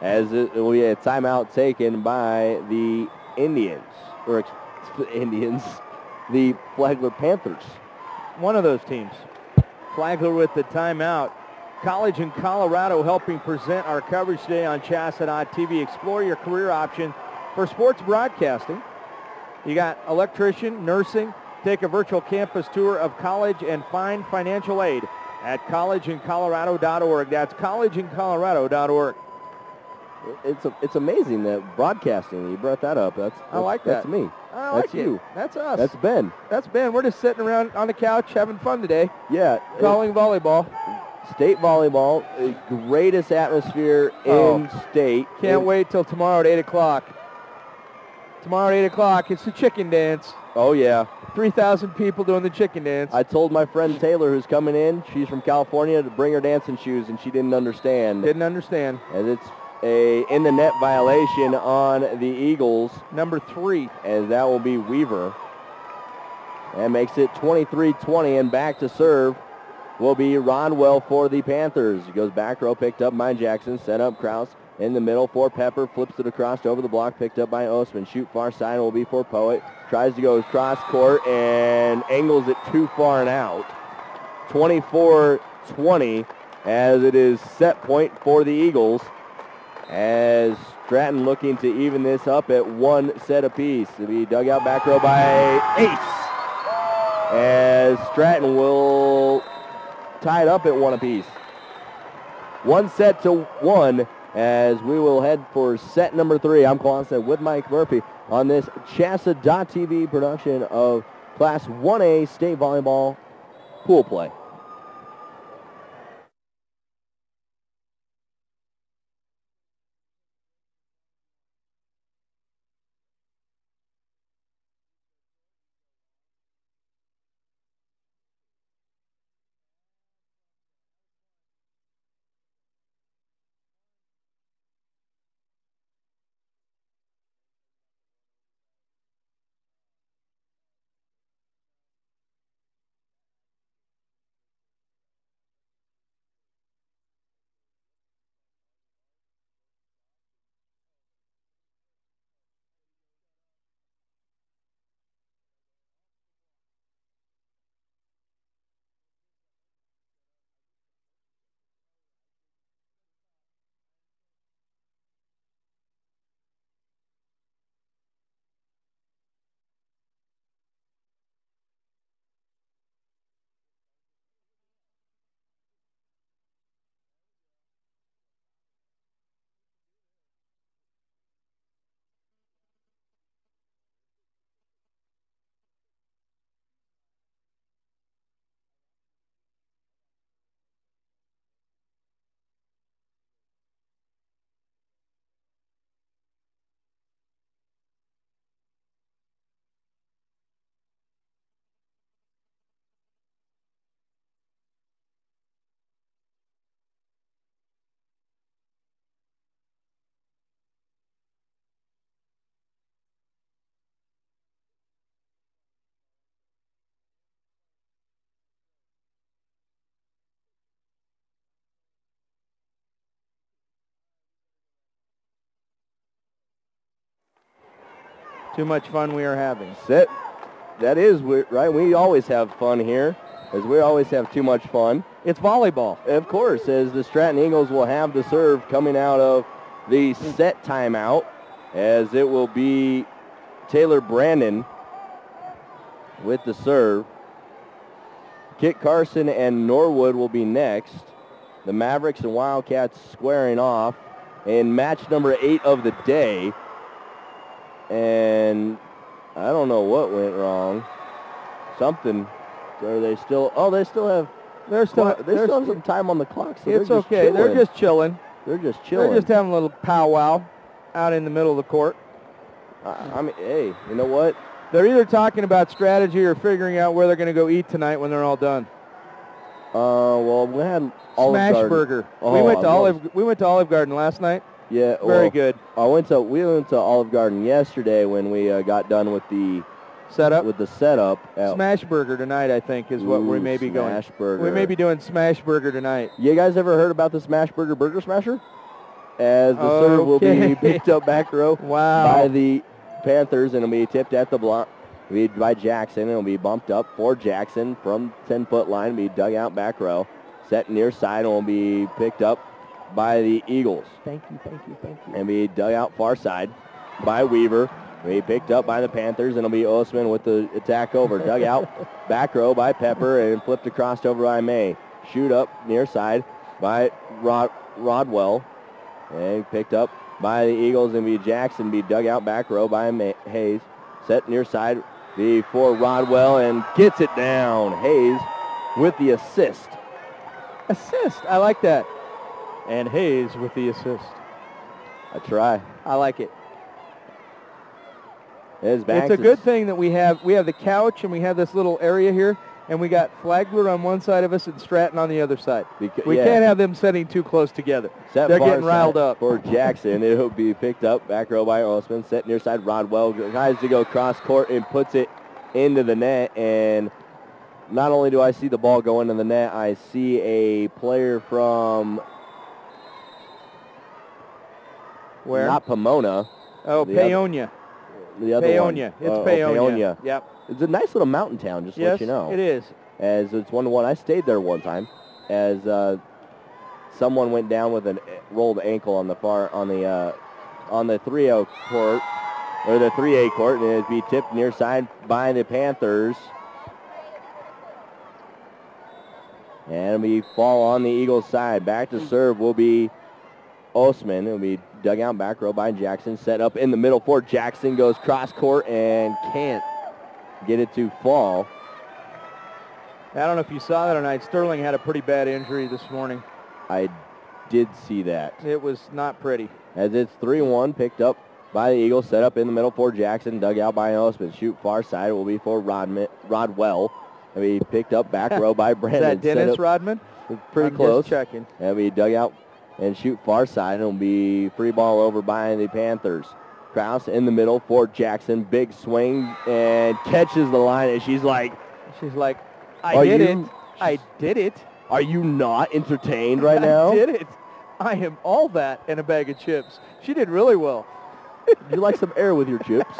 As it will be a timeout taken by the Indians, the Flagler Panthers. One of those teams. Flagler with the timeout. College in Colorado helping present our coverage today on CHSAA.TV. Explore your career option for sports broadcasting. You got electrician, nursing. Take a virtual campus tour of college and find financial aid at collegeincolorado.org. That's collegeincolorado.org. It's amazing that broadcasting, you brought that up. I like that. That's me. That's you. That's us. That's Ben. That's Ben. We're just sitting around on the couch having fun today. Yeah. Calling volleyball. State volleyball, greatest atmosphere in state. Can't wait till tomorrow at 8 o'clock. Tomorrow at 8 o'clock, it's the chicken dance. Oh, yeah. 3,000 people doing the chicken dance. I told my friend Taylor, who's coming in, she's from California, to bring her dancing shoes, and she didn't understand. As it's a in the net violation on the Eagles. Number 3. As that will be Weaver. And makes it 23-20, and back to serve will be Ronwell for the Panthers. He goes back row, picked up by Jackson, set up Kraus in the middle for Pepper, flips it across over the block, picked up by Osman. Shoot far side will be for Poet. Tries to go cross court and angles it too far and out. 24 20 as it is set point for the Eagles. As Stratton looking to even this up at 1 set apiece. To be dug out back row by Ace. As Stratton will tie it up at 1 apiece. 1-1 as we will head for set number 3. I'm Clausen with Mike Murphy on this CHSAA.TV production of Class 1A State Volleyball Pool Play. Too much fun we are having. That is right. We always have fun here, as we always have too much fun. It's volleyball. Of course, as the Stratton Eagles will have the serve coming out of the set timeout, as it will be Taylor Brandon with the serve. Kit Carson and Norwood will be next. The Mavericks and Wildcats squaring off in match number 8 of the day. And I don't know what went wrong. Something. Are they still? Oh, they still have. They still have some time on the clock. So it's okay. They're just chilling. They're just chilling. They're just having a little powwow out in the middle of the court. I mean, hey, you know what? They're either talking about strategy or figuring out where they're going to go eat tonight when they're all done. Well, we had Olive Smash Garden. Burger. Oh, we went to Olive Garden last night. Yeah, very good. We went to Olive Garden yesterday when we got done with the setup. Smash Burger tonight, I think, is what we may be going. Smash Burger. We may be doing Smash Burger tonight. You guys ever heard about the Smash Burger Burger Smasher? As the serve will be picked up back row by the Panthers, and it'll be tipped at the block by Jackson. It'll be bumped up for Jackson from 10-foot line. Be dug out back row. Set near side and will be picked up by the Eagles. Thank you. And be dug out far side by Weaver. Be picked up by the Panthers, and it'll be Osman with the attack over. Dug out back row by Pepper and flipped across over by May. Shoot up near side by Rodwell. And picked up by the Eagles, and be Jackson. Be dug out back row by Hayes. Set near side before Rodwell and gets it down. Hayes with the assist. I like that. And Hayes with the assist. A try. I like it. It's a good thing that we have the couch and we have this little area here, and we got Flagler on one side of us and Stratton on the other side. We can't have them sitting too close together. They're getting riled up. For Jackson, it'll be picked up back row by Osman. Set near side, Rodwell tries to go cross court and puts it into the net. And not only do I see the ball go into the net, I see a player from where? Not Pomona. Oh, Paonia. The other Paonia. one. It's Paonia. Paonia. Yep. It's a nice little mountain town, just to let you know. It is. As it's 1-1. I stayed there one time. as someone went down with a rolled ankle on the 3-0 court, or the 3A court, and it'd be tipped near side by the Panthers. And we fall on the Eagles side. Back to serve will be Osman. It'll be dug out back row by Jackson. Set up in the middle for Jackson. Goes cross court and can't get it to fall. I don't know if you saw that tonight. Sterling had a pretty bad injury this morning. I did see that. It was not pretty. As it's 3-1, picked up by the Eagles. Set up in the middle for Jackson. Dug out by Osman. Shoot far side will be for Rodwell. And we picked up back row by Brandon. Is that Dennis Rodman? Pretty close. Just checking. And we dug out and shoot far side. It'll be free ball over by the Panthers. Kraus in the middle for Jackson. Big swing and catches the line. And she's like, I did it. Are you not entertained right now? I did it. I am all that and a bag of chips. She did really well. You like some air with your chips?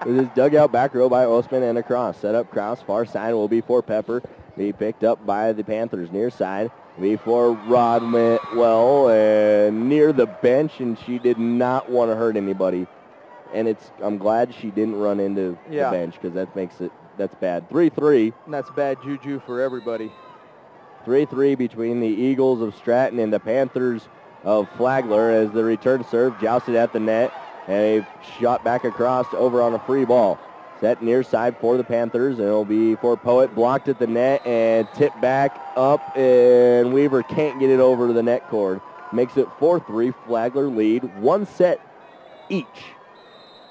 It is dug out back row by Osman and across. Set up Kraus. Far side will be for Pepper. Be picked up by the Panthers. Near side be for Rodwell and near the bench, and she did not want to hurt anybody. And I'm glad she didn't run into the bench, because that's bad. 3-3. And that's bad juju for everybody. 3-3 between the Eagles of Stratton and the Panthers of Flagler as the return serve jousted at the net. And a shot back across over on a free ball. Set near side for the Panthers, and it'll be for Poet. Blocked at the net and tipped back up, and Weaver can't get it over to the net cord. Makes it 4-3, Flagler lead. One set each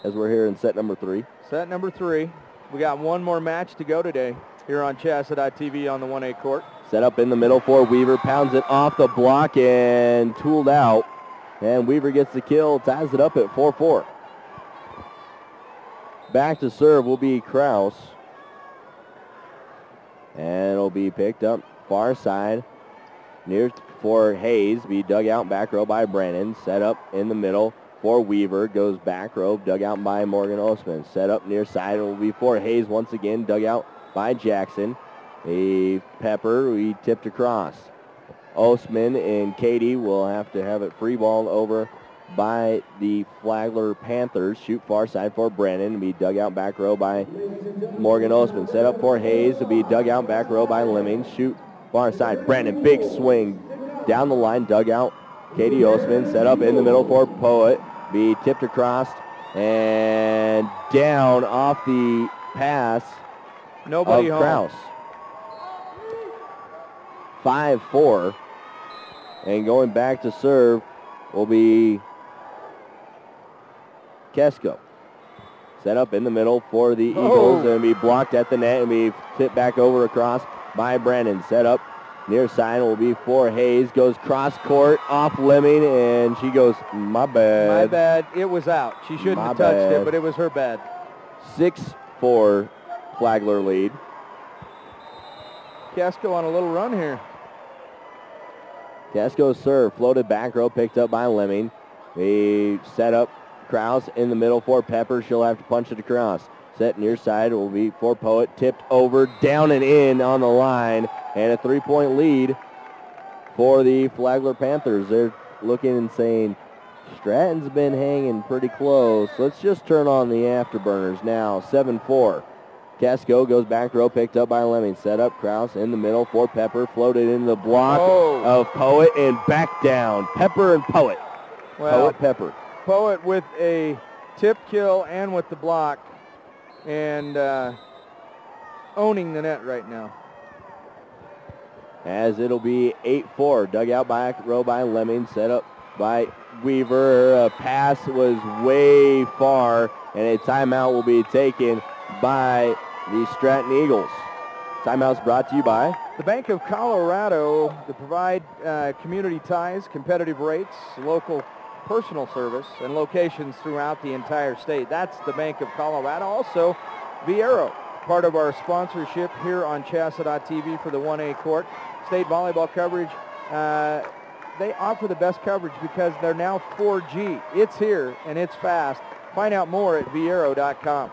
as we're here in set number 3. Set number 3. We got one more match to go today here on CHSAA on the 1A court. Set up in the middle for Weaver. Pounds it off the block and tooled out. And Weaver gets the kill, ties it up at 4-4. Back to serve will be Kraus. And it'll be picked up far side. Near for Hayes. Be dug out back row by Brandon. Set up in the middle for Weaver. Goes back row, dug out by Morgan Osman. Set up near side. It will be for Hayes once again. Dug out by Jackson. A Pepper, we tipped across. Osman and Katie will have to have it free ball over by the Flagler Panthers. Shoot far side for Brandon. Be dug out back row by Morgan Osman. Set up for Hayes to be dug out back row by Lemming. Shoot far side. Brandon, big swing down the line. Dug out Katie Osman. Set up in the middle for Poet. Be tipped across and down off the pass of Kraus. 5-4. And going back to serve will be Kesko. Set up in the middle for the Eagles and be blocked at the net and be tipped back over across by Brandon. Set up near side will be for Hayes. Goes cross court off Lemming and she goes, my bad. My bad. It was out. She shouldn't have touched it, but it was her bad. 6-4 Flagler lead. Kesko on a little run here. Kesko's serve floated back row, picked up by Lemming. We set up Kraus in the middle for Pepper. She'll have to punch it across. Set near side will be for Poet. Tipped over, down and in on the line. And a 3-point lead for the Flagler Panthers. They're looking and saying, Stratton's been hanging pretty close. Let's just turn on the afterburners now. 7-4. Kesko goes back row, picked up by Lemming. Set up Kraus in the middle for Pepper. Floated into the block of Poet and back down. Pepper and Poet. Well, Pepper. Poet with a tip kill and with the block and owning the net right now. As it'll be 8-4. Dug out back row by Lemming. Set up by Weaver. A pass was way far and a timeout will be taken by the Stratton Eagles. Timeout's brought to you by the Bank of Colorado. To provide community ties, competitive rates, local personal service, and locations throughout the entire state. That's the Bank of Colorado. Also, Viero, part of our sponsorship here on CHSAA for the 1A court. State volleyball coverage. They offer the best coverage because they're now 4G. It's here and it's fast. Find out more at viero.com.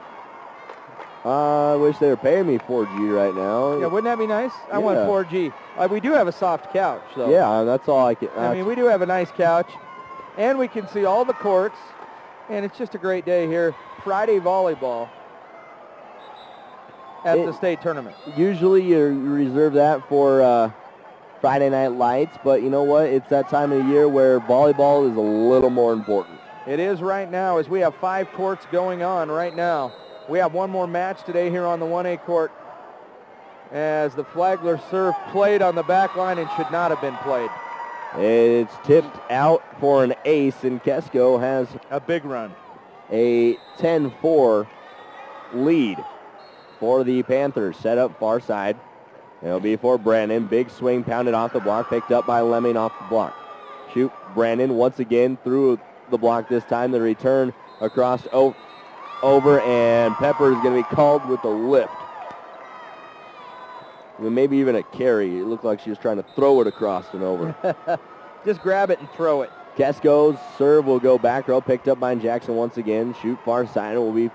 I wish they were paying me 4G right now. Yeah, wouldn't that be nice? I want 4G. We do have a soft couch, though. Yeah, that's all I can. I mean, we do have a nice couch, and we can see all the courts, and it's just a great day here. Friday volleyball at the state tournament. Usually you reserve that for Friday night lights, but you know what? It's that time of the year where volleyball is a little more important. It is right now, as we have 5 courts going on right now. We have one more match today here on the 1A court as the Flagler serve played on the back line and should not have been played. It's tipped out for an ace, and Kesko has a big run. A 10-4 lead for the Panthers. Set up far side. It'll be for Brandon. Big swing pounded off the block, picked up by Lemming off the block. Shoot, Brandon once again through the block this time. The return across over, and Pepper is going to be called with a lift. Maybe even a carry. It looked like she was trying to throw it across and over. Just grab it and throw it. Kesko's serve will go back row, picked up by Jackson once again. Shoot far side. It will be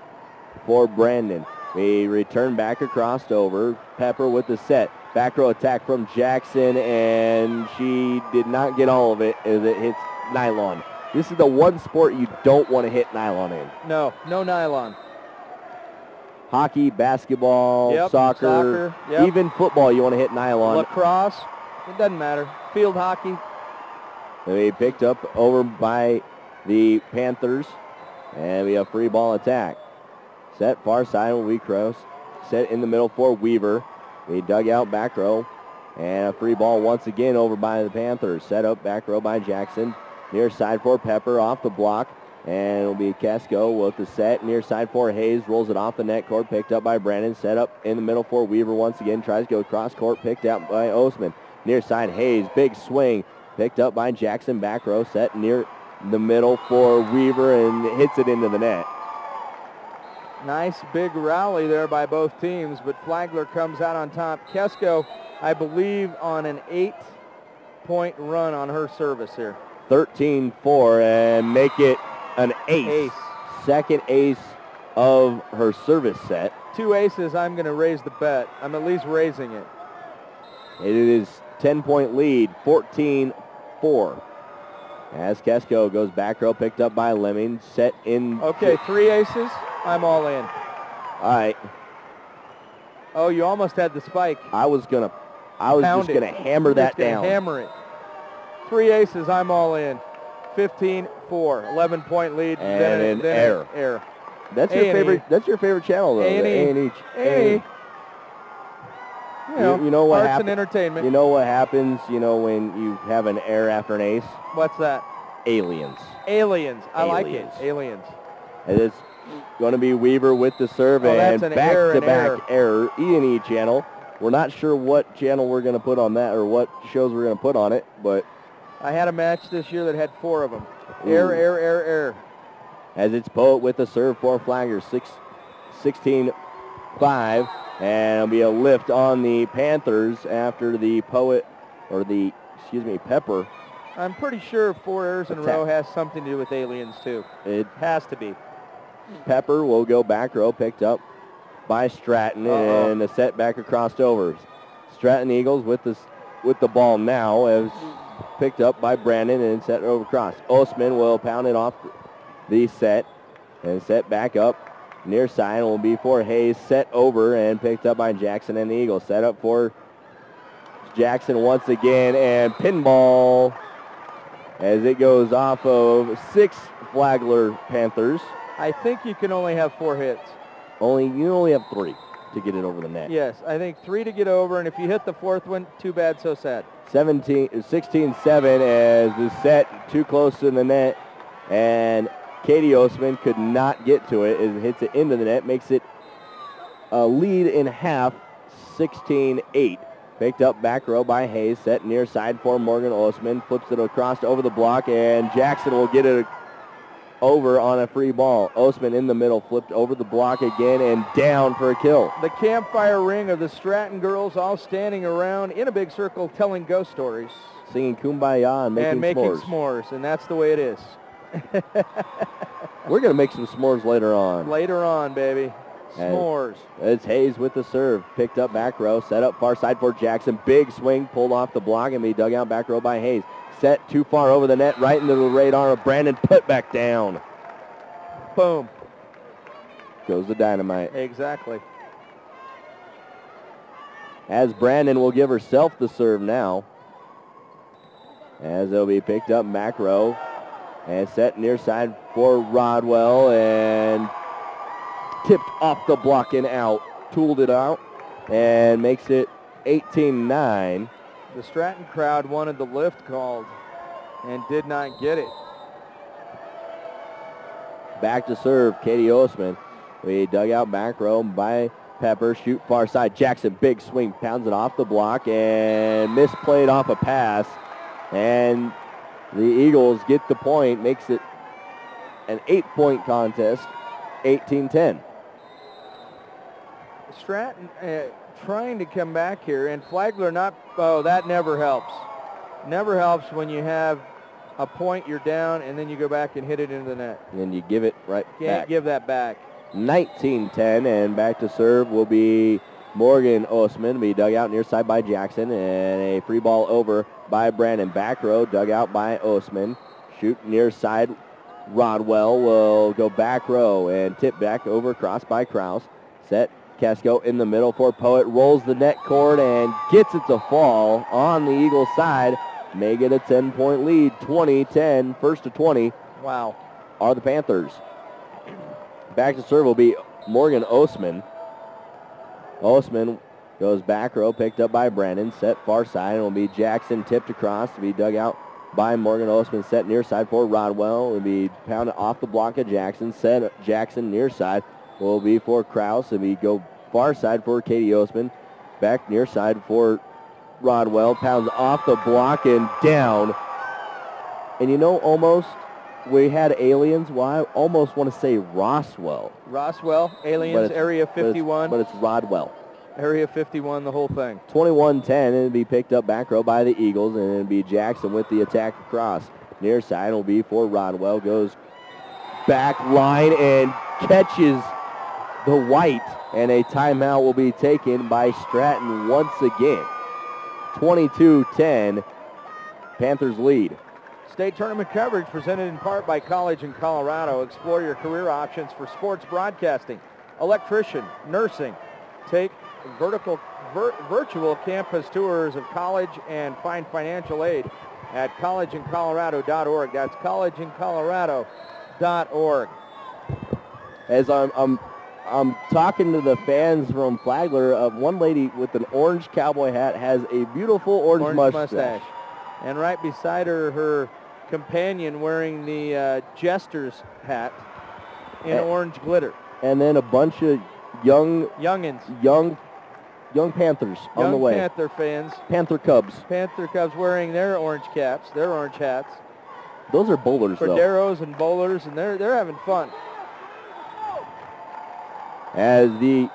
for Brandon. We return back across over. Pepper with the set. Back row attack from Jackson, and she did not get all of it as it hits nylon. This is the one sport you don't want to hit nylon in. No nylon. Hockey, basketball, soccer, even football you want to hit nylon. Lacrosse, it doesn't matter. Field hockey. They picked up over by the Panthers, and we have free ball attack. Set far side will be Kroos. Set in the middle for Weaver. We dug out back row, and a free ball once again over by the Panthers. Set up back row by Jackson. Near side for Pepper off the block, and it'll be Kesko with the set. Near side for Hayes, rolls it off the net court, picked up by Brandon. Set up in the middle for Weaver once again, tries to go cross court, picked out by Osman. Near side Hayes, big swing, picked up by Jackson, back row, set near the middle for Weaver, and hits it into the net. Nice big rally there by both teams, but Flagler comes out on top. Kesko, I believe, on an 8-point run on her service here. 13-4 and make it an ace. Second ace of her service set. 2 aces, I'm going to raise the bet. I'm at least raising it. It is 10-point lead, 14-4. As Kesko goes back row, picked up by Lemming, set in. Okay, 3 aces, I'm all in. All right. Oh, you almost had the spike. I was just gonna hammer that down. Hammer it. 3 aces, I'm all in. 15-4, 11-point lead. And then an error. That's your favorite. That's your favorite channel, though. A&E. You know what happens? Arts and entertainment. You know what happens? You know when you have an error after an ace. What's that? Aliens. I like it. Aliens. And it's going to be Weaver with the serve, and back-to-back error. E&E channel. We're not sure what channel we're going to put on that or what shows we're going to put on it, but I had a match this year that had 4 of them. Error. As it's Poet with the serve for Flagler, 16-5, and it'll be a lift on the Panthers after the Pepper. I'm pretty sure 4 errors in a row has something to do with aliens, too. It has to be. Pepper will go back row, picked up by Stratton, and a set back across over. Stratton Eagles with the ball now, as picked up by Brandon and set over cross. Osman will pound it off the set and set back up. Near side will be for Hayes, set over and picked up by Jackson and the Eagles. Set up for Jackson once again, and pinball as it goes off of 6 Flagler Panthers. I think you can only have 4 hits. You only have 3 to get it over the net. Yes, I think 3 to get over, and if you hit the 4th one, too bad, so sad. 16-7 as the set too close to the net, and Katie Osman could not get to it as it hits it into the net, makes it a lead in half, 16-8. Picked up back row by Hayes, set near side for Morgan Osman, flips it across over the block, and Jackson will get it over on a free ball. Osman in the middle, flipped over the block again and down for a kill. The campfire ring of the Stratton girls all standing around in a big circle telling ghost stories. Singing Kumbaya and making s'mores, and that's the way it is. We're going to make some s'mores later on. Later on, baby. S'mores. It's Hayes with the serve. Picked up back row. Set up far side for Jackson. Big swing. Pulled off the block and be dug out back row by Hayes. Set too far over the net. Right into the radar of Brandon. Put back down. Boom. Goes the dynamite. Exactly. As Brandon will give herself the serve now. As it'll be picked up back row. And set near side for Rodwell. And tipped off the block and out. Tooled it out. And makes it 18-9. The Stratton crowd wanted the lift called and did not get it. Back to serve, Katie Osman. We dug out back row by Pepper. Shoot far side. Jackson, big swing. Pounds it off the block and misplayed off a pass. And the Eagles get the point. Makes it an 8-point contest, 18-10. Stratton trying to come back here, and Flagler not, oh, that never helps. Never helps when you have a point, you're down, and then you go back and hit it into the net. And you give it right Can't back. give that back. 19-10, and back to serve will be Morgan Osman. Be dug out near side by Jackson, and a free ball over by Brandon. Back row, dug out by Osman. Shoot near side. Rodwell will go back row and tip back over cross by Kraus. Set Casco in the middle for Poet. Rolls the net cord and gets it to fall on the Eagles side. May get a 10-point lead. 20-10, first to 20. Wow. Are the Panthers. Back to serve will be Morgan Osman. Osman goes back row, picked up by Brandon. Set far side, and it will be Jackson tipped across to be dug out by Morgan Osman. Set near side for Rodwell. It will be pounded off the block of Jackson. Set Jackson near side will be for Kraus. It will be go far side for Katie Osman. Back near side for Rodwell. Pounds off the block and down. And you know, almost we had aliens. Well, I almost want to say Roswell. Roswell, aliens, Area 51. But it's Rodwell. Area 51, the whole thing. 21-10, and it'll be picked up back row by the Eagles, and it'll be Jackson with the attack across. Near side will be for Rodwell. Goes back line and catches the white, and a timeout will be taken by Stratton once again. 22-10, Panthers lead. State tournament coverage presented in part by College in Colorado. Explore your career options for sports broadcasting, electrician, nursing. Take virtual campus tours of college and find financial aid at collegeincolorado.org. That's collegeincolorado.org. As I'm talking to the fans from Flagler, one lady with an orange cowboy hat has a beautiful orange mustache. And right beside her, her companion wearing the Jester's hat in orange glitter. And then a bunch of young Panthers on the way. Panther fans. Panther Cubs wearing their orange caps, their orange hats. Those are bowlers, though. Corderos and bowlers, and they're having fun. As the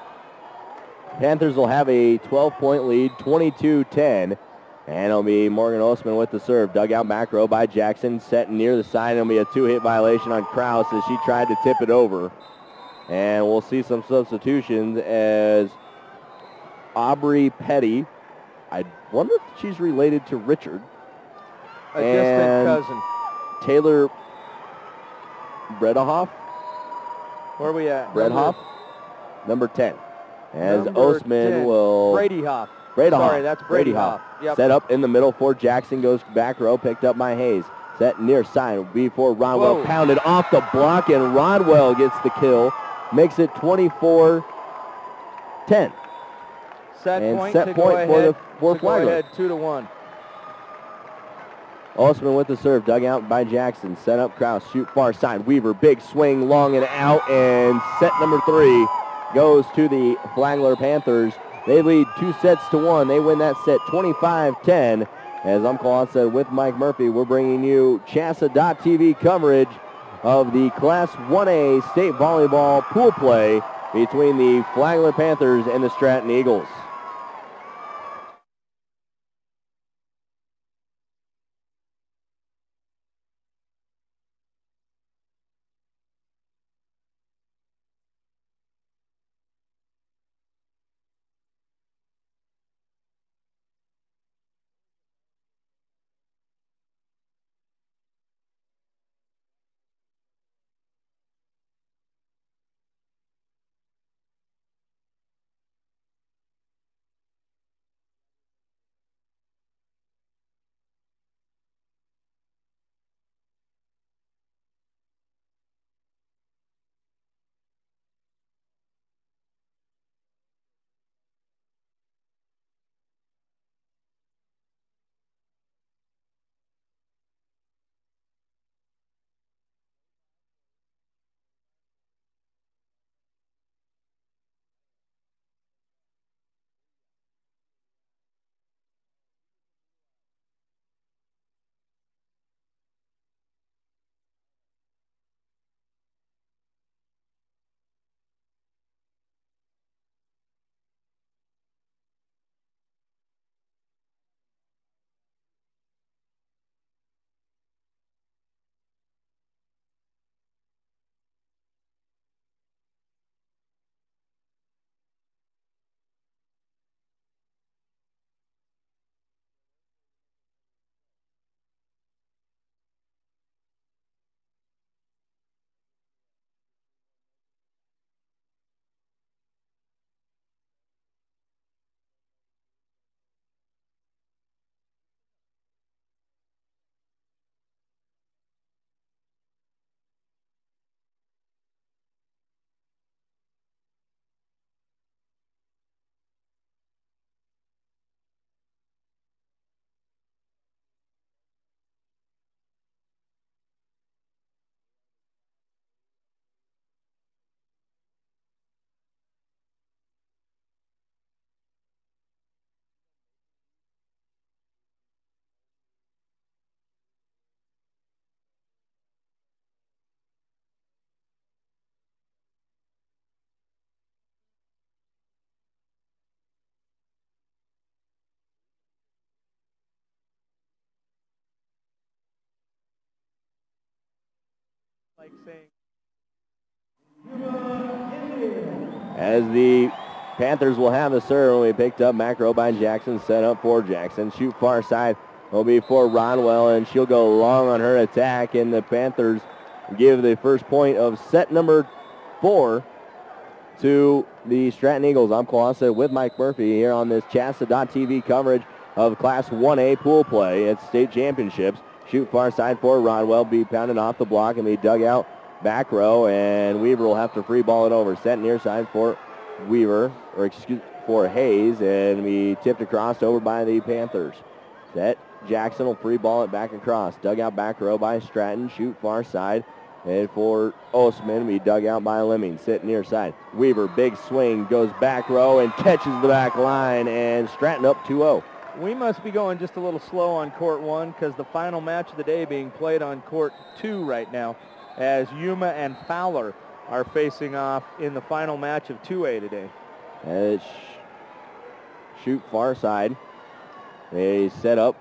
Panthers will have a 12-point lead, 22-10. And it'll be Morgan Osman with the serve. Dug out back row by Jackson. Set near the side. It'll be a two-hit violation on Kraus as she tried to tip it over. And we'll see some substitutions as Aubrey Petty. I wonder if she's related to Richard. A distant cousin. Taylor Bredehoff. Where are we at? Bredehoff. Number 10. As Number Osman 10. will... Brady Hoff. Sorry, that's Brady Hoff. Yep. Set up in the middle for Jackson. Goes back row. Picked up by Hayes. Set near side will be for Rodwell. Whoa. Pounded off the block, and Rodwell gets the kill. Makes it 24-10. Set point for Flagler. 2-1. Osman with the serve. Dug out by Jackson. Set up Kraus. Shoot far side. Weaver. Big swing. Long and out. And set number 3 goes to the Flagler Panthers. They lead 2-1. They win that set 25-10. As Uncle Hon said, with Mike Murphy, we're bringing you CHSAA.TV coverage of the Class 1A state volleyball pool play between the Flagler Panthers and the Stratton Eagles. As the Panthers will have the serve, will be picked up back row by Jackson, set up for Jackson. Shoot far side will be for Rodwell, and she'll go long on her attack, and the Panthers give the first point of set number 4 to the Stratton Eagles. I'm Colossa with Mike Murphy here on this CHSAA.TV coverage of Class 1A pool play at state championships. Shoot far side for Rodwell, be pounded off the block and be dug out back row, and Weaver will have to free ball it over. Set near side for for Hayes, and be tipped across over by the Panthers. Set, Jackson will free ball it back across. Dug out back row by Stratton, shoot far side. And for Osman, be dug out by Lemming. Sit near side. Weaver, big swing, goes back row and catches the back line, and Stratton up 2-0. We must be going just a little slow on court 1 because the final match of the day being played on court 2 right now, as Yuma and Fowler are facing off in the final match of 2A today. Shoot far side. They set up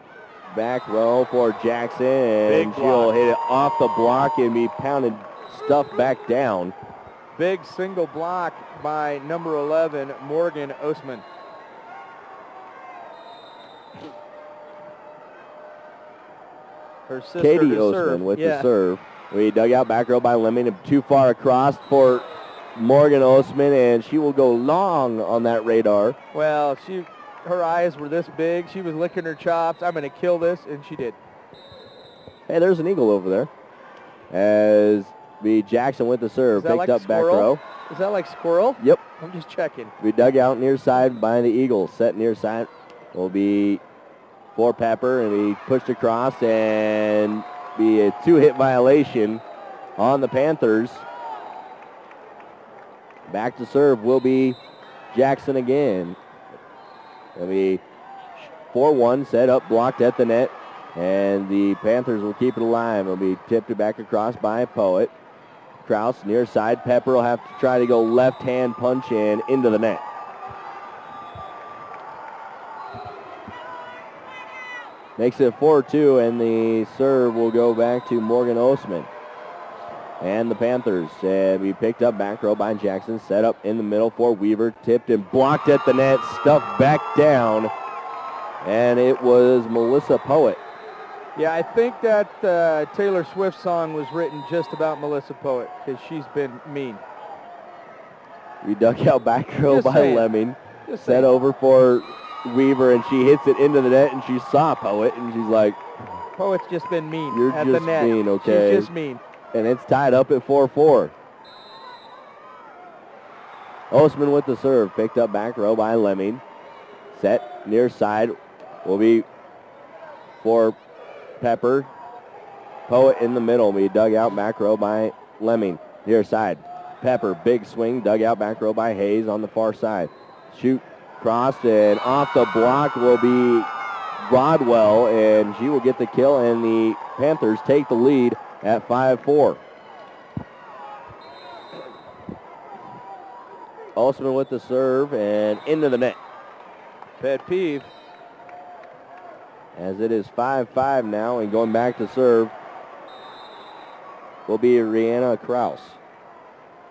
back row for Jackson, and she'll hit it off the block and be pounded, stuffed back down. Big single block by number 11, Morgan Osman. Her sister Katie Osman with the serve. We dug out back row by Lemon, too far across for Morgan Osman, and she will go long on that radar. Well, her eyes were this big. She was licking her chops. I'm going to kill this, and she did. Hey, there's an eagle over there. As the Jackson with the serve, picked like up back row. Is that like squirrel? Yep. I'm just checking. We dug out near side by the Eagles. Set near side will be for Pepper, and he pushed across, and be a 2-hit violation on the Panthers. Back to serve will be Jackson again. It'll be 4-1, set up, blocked at the net, and the Panthers will keep it alive. It'll be tipped back across by Poet. Kraus near side. Pepper will have to try to go left-hand punch in into the net. Makes it 4-2, and the serve will go back to Morgan Osman. And the Panthers be picked up back row by Jackson, set up in the middle for Weaver, tipped and blocked at the net, stuffed back down, and it was Melissa Poet. Yeah, I think that Taylor Swift song was written just about Melissa Poet because she's been mean. We dug out back row by Lemming, set over for Weaver, and she hits it into the net, and she saw Poet, and she's like, Poet's just been mean. You're at just the net. mean, okay? She's just mean. And it's tied up at 4-4. Osman with the serve, picked up back row by Lemming. Set near side will be for Pepper. Poet in the middle, be dug out back row by Lemming. Near side, Pepper, big swing, dug out back row by Hayes on the far side. Shoot, crossed, and off the block will be Rodwell, and she will get the kill, and the Panthers take the lead at 5-4. Osman with the serve and into the net. Pet peeve. As it is 5-5 now, and going back to serve will be Rihanna Kraus.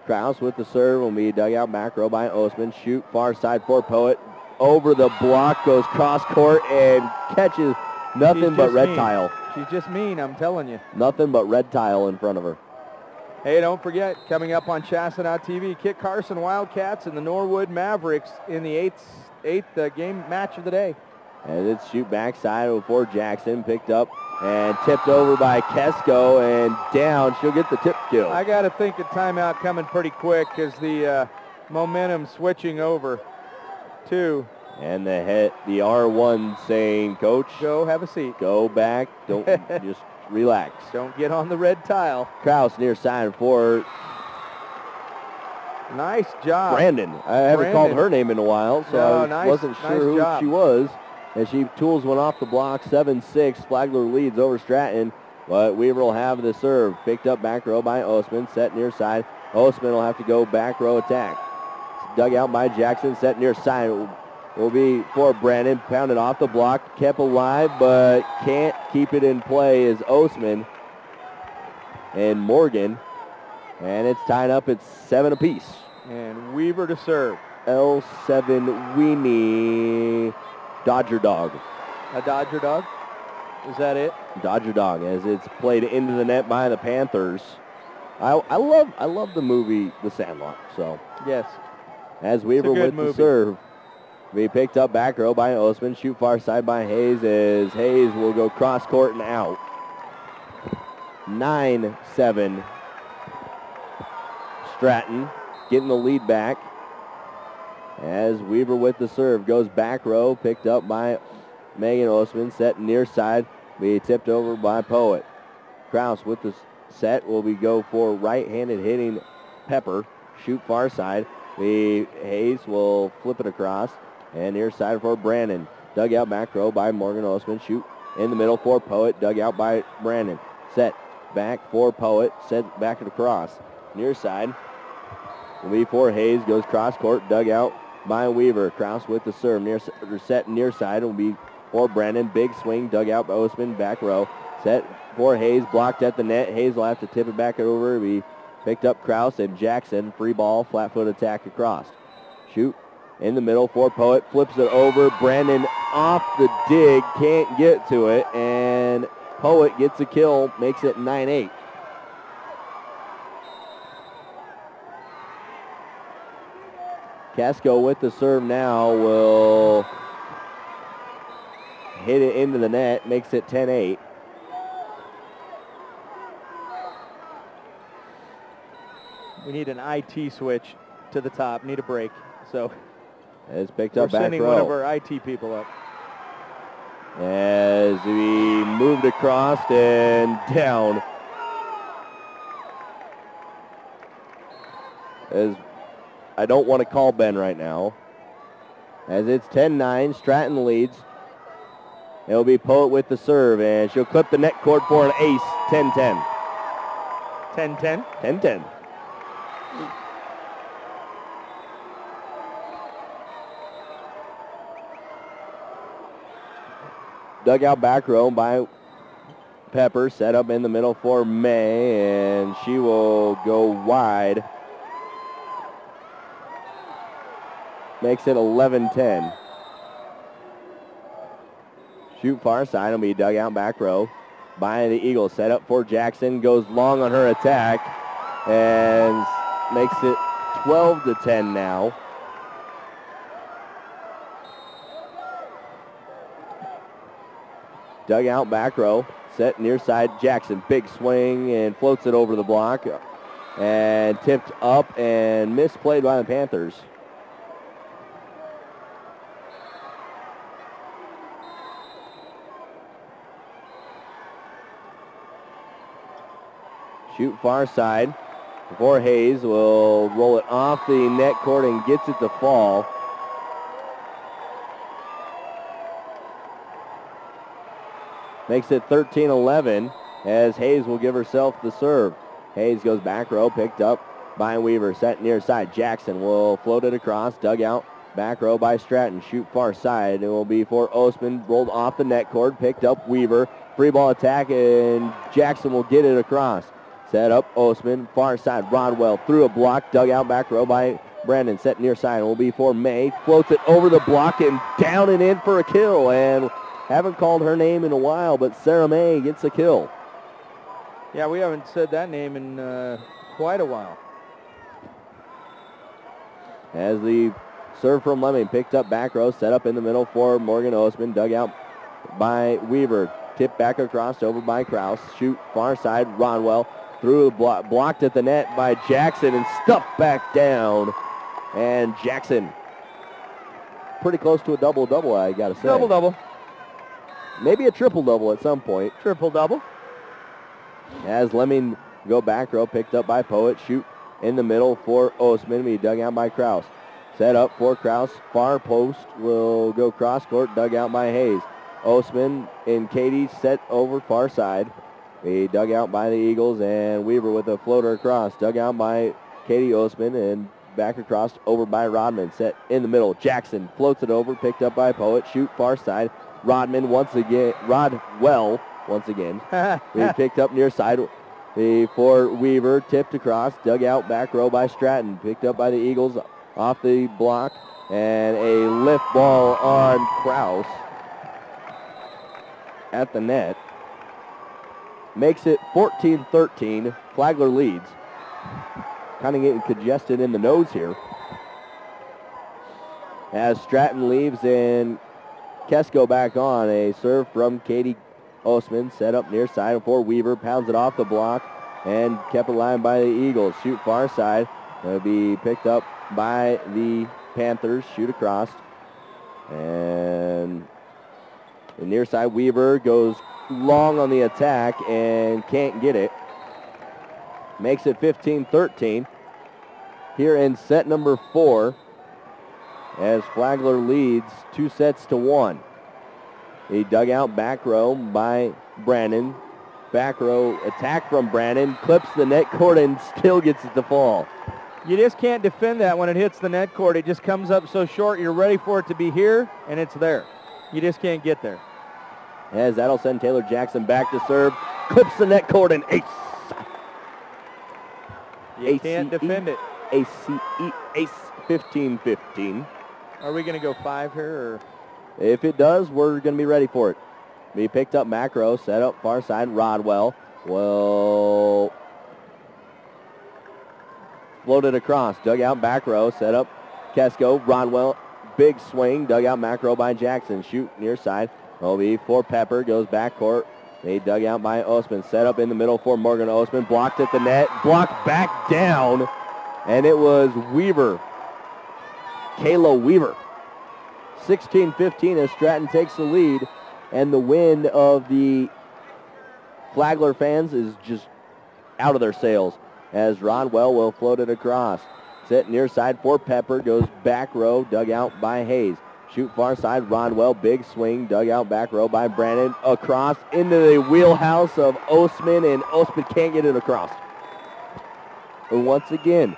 Kraus with the serve will be dug out back row by Osman. Shoot far side for Poet. Over the block, goes cross court and catches nothing but red tile. She's just mean, I'm telling you. Nothing but red tile in front of her. Hey, don't forget, coming up on CHSAA.TV, Kit Carson Wildcats and the Norwood Mavericks in the eighth game match of the day. And it's shoot backside for Jackson, picked up and tipped over by Kesko, and down. She'll get the tip kill. I got to think a timeout coming pretty quick because the momentum switching over to. And the R1 saying, Coach, go have a seat. Go back. Don't just relax. Don't get on the red tile. Kraus near side for. Nice job. Brandon. I haven't called her name in a while, so I wasn't sure who she was. As she tools one off the block, 7-6. Flagler leads over Stratton, but Weaver will have the serve. Picked up back row by Osman, set near side. Osman will have to go back row attack. Dug out by Jackson, set near side. Will be for Brandon, pounded off the block, kept alive, but can't keep it in play is Osman. And Morgan And it's tied up at 7 apiece. And Weaver to serve. L7 Weenie Dodger Dog. A Dodger Dog? Is that it? Dodger Dog, as it's played into the net by the Panthers. I love the movie The Sandlot. So yes, as Weaver with the serve, be picked up back row by Osman. Shoot far side by Hayes, as Hayes will go cross court and out. 9-7. Stratton getting the lead back. As Weaver with the serve goes back row, picked up by Megan Osman, set near side, be tipped over by Poet. Kraus with the set will be go for right-handed hitting Pepper. Shoot far side. The Hayes will flip it across, and near side for Brandon. Dug out back row by Morgan Osman. Shoot in the middle for Poet. Dug out by Brandon. Set back for Poet. Set back across. Near side will be for Hayes. Goes cross court. Dug out by Weaver. Kraus with the serve. Set near side will be for Brandon. Big swing. Dug out by Osman. Back row. Set for Hayes. Blocked at the net. Hayes will have to tip it back over. Be picked up Kraus and Jackson. Free ball. Flat foot attack across. Shoot in the middle for Poet. Flips it over. Brandon off the dig. Can't get to it. And Poet gets a kill. Makes it 9-8. Casco with the serve now will hit it into the net. Makes it 10-8. We need an IT switch to the top. Need a break. So it's picked up back row. We're sending one of our IT people up. As we moved across and down. As I don't want to call Ben right now. As it's 10-9, Stratton leads. It'll be Poet with the serve, and she'll clip the net cord for an ace, 10-10. 10-10? 10-10. Dugout back row by Pepper, set up in the middle for May, and she will go wide. Makes it 11-10. Shoot far side will be dugout back row by the Eagles. Set up for Jackson, goes long on her attack, and makes it 12-10 now. Dugout back row, set near side Jackson. Big swing and floats it over the block. And tipped up and misplayed by the Panthers. Shoot far side for Hayes. Will roll it off the net cord and gets it to fall. Makes it 13-11 as Hayes will give herself the serve. Hayes goes back row, picked up by Weaver. Set near side. Jackson will float it across. Dug out back row by Stratton. Shoot far side. It will be for Osman. Rolled off the net cord. Picked up Weaver. Free ball attack, and Jackson will get it across. Set up Osman. Far side. Rodwell through a block. Dug out back row by Brandon. Set near side. It will be for May. Floats it over the block and down and in for a kill. And haven't called her name in a while, but Sarah May gets a kill. Yeah, we haven't said that name in quite a while. As the serve from Lemming, picked up back row, set up in the middle for Morgan Osman, dug out by Weaver. Tipped back across over by Kraus. Shoot far side, Rodwell through the block, blocked at the net by Jackson and stuffed back down. And Jackson, pretty close to a double-double, I got to say. Double-double. Maybe a triple-double at some point. Triple-double. As Lemming go back row, picked up by Poet. Shoot in the middle for Osman. Be dug out by Kraus. Set up for Kraus. Far post will go cross court. Dug out by Hayes. Osman and Katie set over far side. Be dug out by the Eagles, and Weaver with a floater across. Dug out by Katie Osman and back across over by Rodman. Set in the middle. Jackson floats it over. Picked up by Poet. Shoot far side. Rodwell once again. We picked up near side. For Weaver, tipped across, dug out back row by Stratton. Picked up by the Eagles off the block. And a lift ball on Kraus at the net. Makes it 14-13. Flagler leads. Kind of getting congested in the nose here. As Stratton leaves and Kesko back on. A serve from Katie Osman, set up near side for Weaver. Pounds it off the block and kept alive by the Eagles. Shoot far side. It'll be picked up by the Panthers. Shoot across. And the near side Weaver goes long on the attack and can't get it. Makes it 15-13 here in set number 4 as Flagler leads 2-1. A dugout back row by Brandon. Back row attack from Brandon. Clips the net cord and still gets it to fall. You just can't defend that when it hits the net cord. It just comes up so short. You're ready for it to be here, and it's there. You just can't get there. As that'll send Taylor Jackson back to serve. Clips the net cord and ace. You can't defend it. Ace 15-15. Are we going to go 5 here? Or? If it does, we're going to be ready for it. Be picked up back row, set up far side. Rodwell will float it across. Dug out back row, set up Kesko. Rodwell, big swing. Dug out back row by Jackson. Shoot near side. Will be for Pepper. Goes back court. They dug out by Osman. Set up in the middle for Morgan Osman. Blocked at the net. Blocked back down. And it was Weaver. Kayla Weaver. 16-15 as Stratton takes the lead. And the wind of the Flagler fans is just out of their sails as Rodwell will float it across. Set near side for Pepper. Goes back row. Dug out by Hayes. Shoot far side, Rodwell, big swing, dug out back row by Brandon, across into the wheelhouse of Osman, and Osman can't get it across. And once again,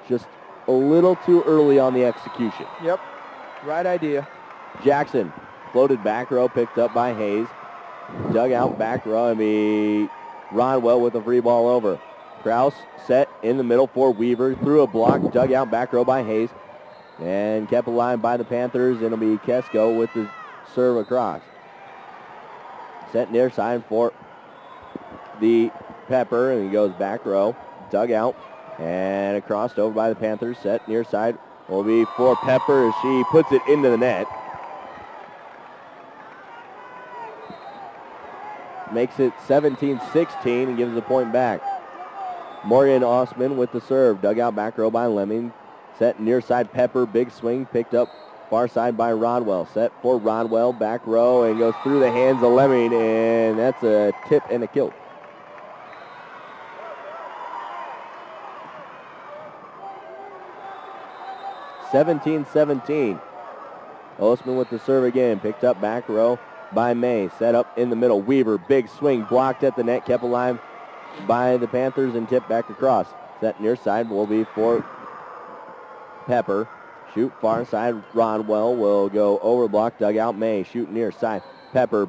just a little too early on the execution. Yep, right idea. Jackson floated back row, picked up by Hayes, dug out back row, Rodwell with a free ball over. Kraus set in the middle for Weaver, threw a block, dug out back row by Hayes. And kept alive by the Panthers. It'll be Kesko with the serve across. Set near side for the Pepper, and he goes back row, dug out, and across over by the Panthers. Set near side will be for Pepper as she puts it into the net. Makes it 17-16 and gives the point back. Morgan Osman with the serve, dug out back row by Lemming. Set near side Pepper, big swing, picked up far side by Rodwell. Set for Rodwell, back row, and goes through the hands of Lemming, and that's a tip and a kill. (17-17). Osman with the serve again, picked up back row by May. Set up in the middle, Weaver, big swing, blocked at the net, kept alive by the Panthers, and tipped back across. Set near side will be for Pepper. Shoot far side. Rodwell will go over block. Dug out May. Shoot near side. Pepper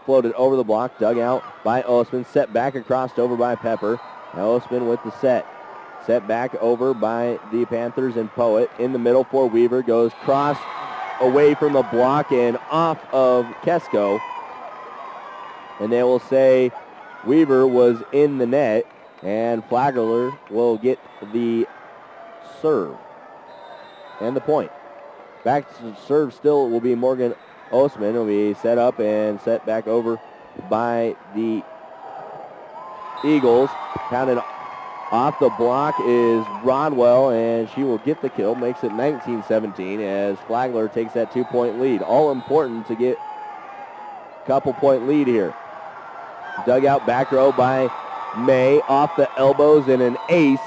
floated over the block. Dug out by Osman. Set back across over by Pepper. Now Osman with the set. Set back over by the Panthers and Poet. In the middle for Weaver. Goes cross away from the block and off of Kesko. And they will say Weaver was in the net. And Flagler will get the serve. And the point. Back to serve still will be Morgan Osman. Will be set up and set back over by the Eagles. Pounded off the block is Rodwell, and she will get the kill. Makes it 19-17 as Flagler takes that 2-point lead. All important to get a couple-point lead here. Dug out back row by May. Off the elbows and an ace.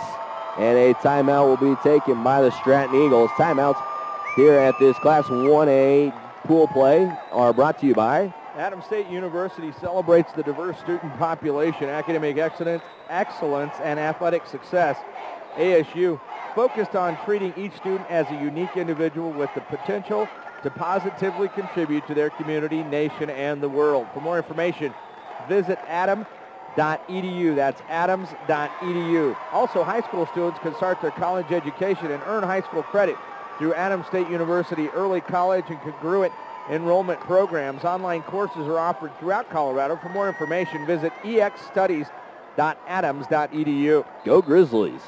And a timeout will be taken by the Stratton Eagles. Timeouts here at this Class 1A pool play are brought to you by Adams State University celebrates the diverse student population, academic excellence, and athletic success. ASU focused on treating each student as a unique individual with the potential to positively contribute to their community, nation, and the world. For more information, visit adams-state.edu. That's adams.edu. Also, high school students can start their college education and earn high school credit through Adams State University early college and congruent enrollment programs. Online courses are offered throughout Colorado. For more information, visit exstudies.adams.edu. Go Grizzlies.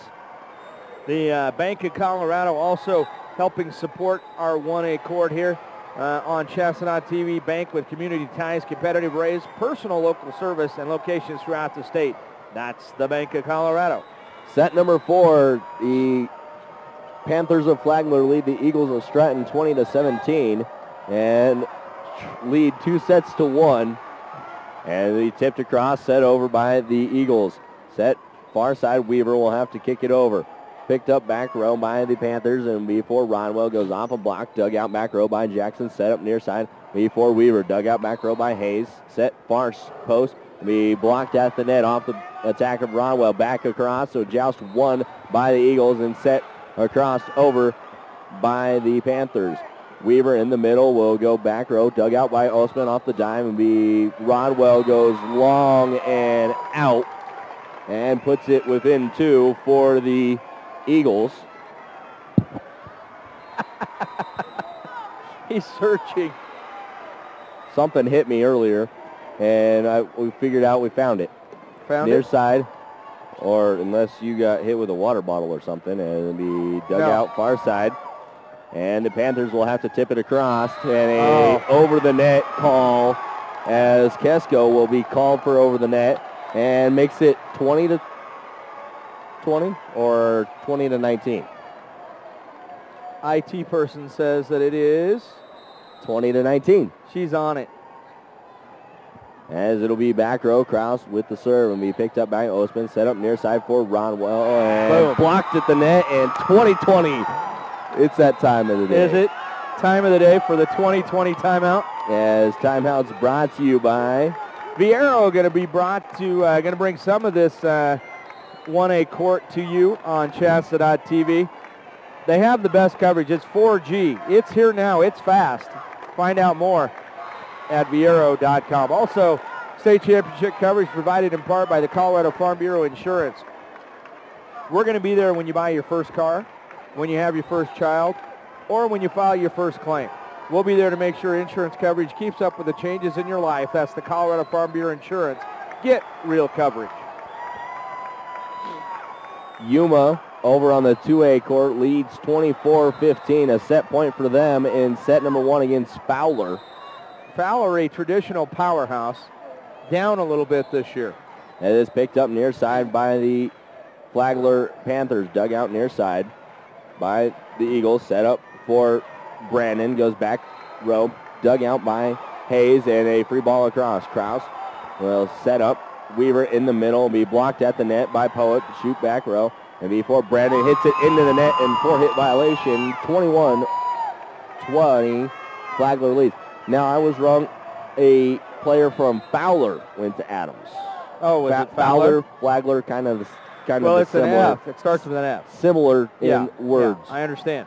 The Bank of Colorado also helping support our 1A court here on CHSAA TV. Bank with community ties, competitive rates, personal local service, and locations throughout the state. That's the Bank of Colorado. Set number 4, the Panthers of Flagler lead the Eagles of Stratton 20-17 and lead 2-1. And the tipped across, set over by the Eagles. Set far side, Weaver will have to kick it over. Picked up back row by the Panthers, and before Ronwell goes off a block, dug out back row by Jackson, set up near side before Weaver, dug out back row by Hayes, set far post, be blocked at the net off the attack of Ronwell, back across, so joust won by the Eagles and set across over by the Panthers. Weaver in the middle will go back row, dug out by Osman off the dime, and Rodwell goes long and out and puts it within 2 for the Eagles. He's searching. Something hit me earlier, and we figured out we found it. Near side, or unless you got hit with a water bottle or something, and be dug out far side. And the Panthers will have to tip it across, and a over the net call as Kesko will be called for over the net and makes it 20 or 20-19. IT person says that it is 20-19. She's on it. As it'll be back row, Kraus with the serve and be picked up by Osman, set up near side for Ronwell and blocked at the net, and 20-20. It's that time of the day. Is it? Time of the day for the 2020 timeout? As timeout's brought to you by Viero, going to be brought to, going to bring some of this 1A court to you on CHSAA.TV. They have the best coverage. It's 4G. It's here now. It's fast. Find out more at Viero.com. Also, state championship coverage provided in part by the Colorado Farm Bureau Insurance. We're going to be there when you buy your first car, when you have your first child, or when you file your first claim. We'll be there to make sure insurance coverage keeps up with the changes in your life. That's the Colorado Farm Bureau Insurance. Get real coverage. Yuma over on the 2A court leads 24-15, a set point for them in set number 1 against Fowler. Fowler, a traditional powerhouse, down a little bit this year. It is picked up near side by the Flagler Panthers, dug out near side by the Eagles, set up for Brandon, goes back row, dug out by Hayes, and a free ball across. Kraus will set up. Weaver in the middle will be blocked at the net by Poet, shoot back row, and before Brandon hits it into the net and 4-hit violation, 21-20, Flagler leads. Now, I was wrong. A player from Fowler went to Adams. Oh, was it Fowler? Flagler, kind of well, it's similar. an F. It starts with an F. Similar in words. Yeah, I understand.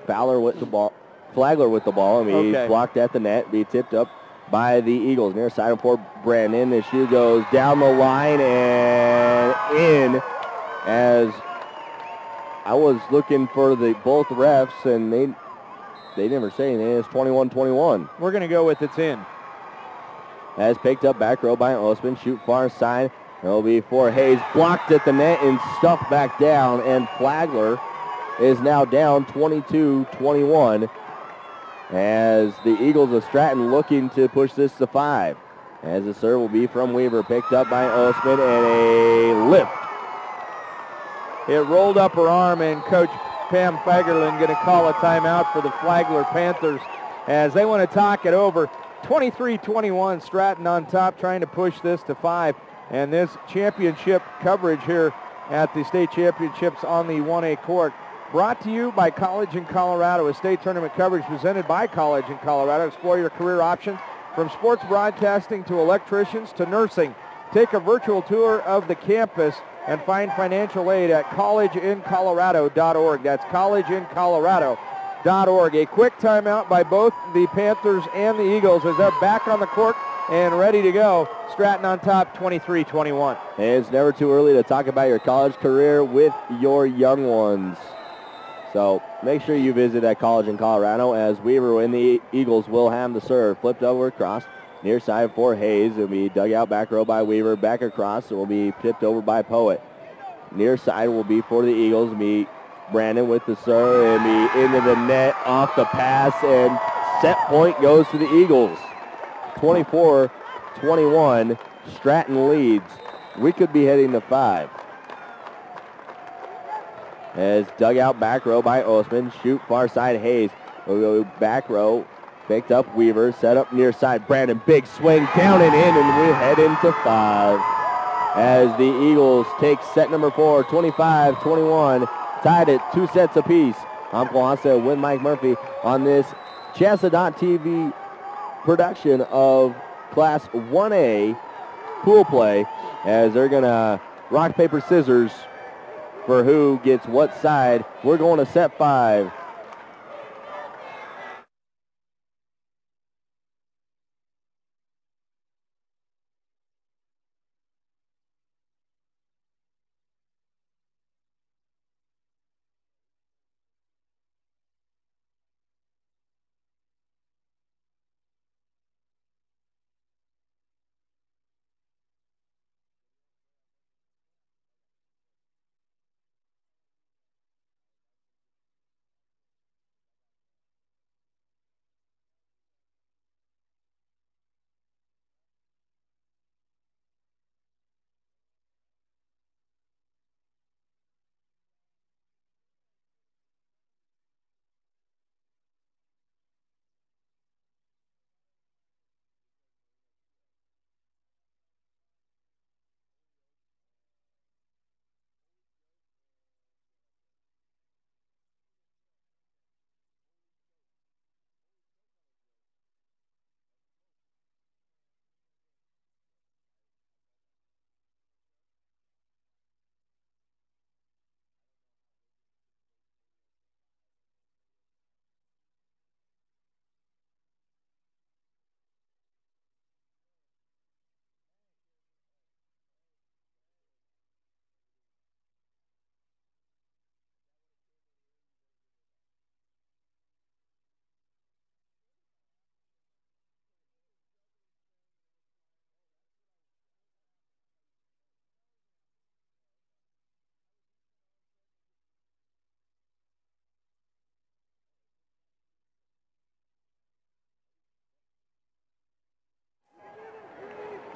Fowler with the ball. Flagler with the ball, and he blocked at the net, be tipped up by the Eagles. Near side for Brandon. The shoe goes down the line and in, as I was looking for both refs, and they never say anything. It's 21-21. We're going to go with it's in. As picked up back row by Osman. Shoot far side. It'll be for Hayes. Blocked at the net and stuffed back down. And Flagler is now down 22-21 as the Eagles of Stratton looking to push this to 5. As the serve will be from Weaver. Picked up by Osman and a lift. It rolled up her arm, and Coach Pam Fagerlin going to call a timeout for the Flagler Panthers as they want to talk it over. 23-21, Stratton on top, trying to push this to 5. And this championship coverage here at the state championships on the 1A court, brought to you by College in Colorado, a state tournament coverage presented by College in Colorado. Explore your career options from sports broadcasting to electricians to nursing. Take a virtual tour of the campus and find financial aid at collegeincolorado.org. That's collegeincolorado.org. A quick timeout by both the Panthers and the Eagles as they're back on the court and ready to go. Stratton on top, 23-21. And it's never too early to talk about your college career with your young ones. So make sure you visit that college in Colorado, as Weaver and the Eagles will have the serve. Flipped over across, near side for Hayes. It'll be dug out back row by Weaver. Back across, it will be tipped over by Poet. Near side will be for the Eagles. It'll be Brandon with the serve, and be into the net, off the pass, and set point goes to the Eagles. 24-21, Stratton leads. We could be heading to 5. As dug out back row by Osman. Shoot far side Hayes. We'll go back row. Picked up Weaver. Set up near side Brandon. Big swing down and in, and we head into 5. As the Eagles take set number 4, 25-21. Tied at 2 sets apiece. I'm Colossia with Mike Murphy on this CHSAA.TV production of Class 1A pool play, as they're going to rock, paper, scissors for who gets what side. We're going to set 5.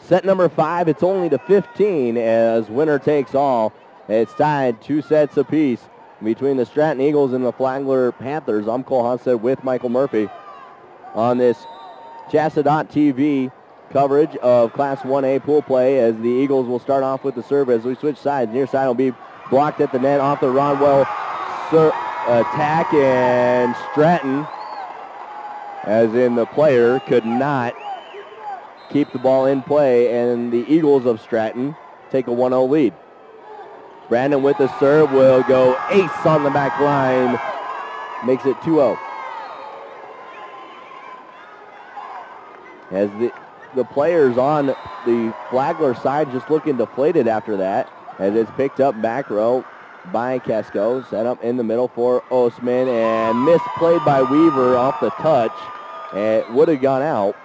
Set number 5, it's only to 15 as winner takes all. It's tied 2 sets apiece between the Stratton Eagles and the Flagler Panthers. I'm Cole Hunstead with Michael Murphy on this CHSAA.TV coverage of Class 1A pool play, as the Eagles will start off with the serve as we switch sides. Near side will be blocked at the net off the Rodwell attack, and Stratton, as in the player, could not keep the ball in play, and the Eagles of Stratton take a 1-0 lead. Brandon with the serve will go ace on the back line, makes it 2-0. As the players on the Flagler side just looking deflated after that, as it's picked up back row by Kesko, set up in the middle for Osman, and misplayed by Weaver off the touch. It would have gone out.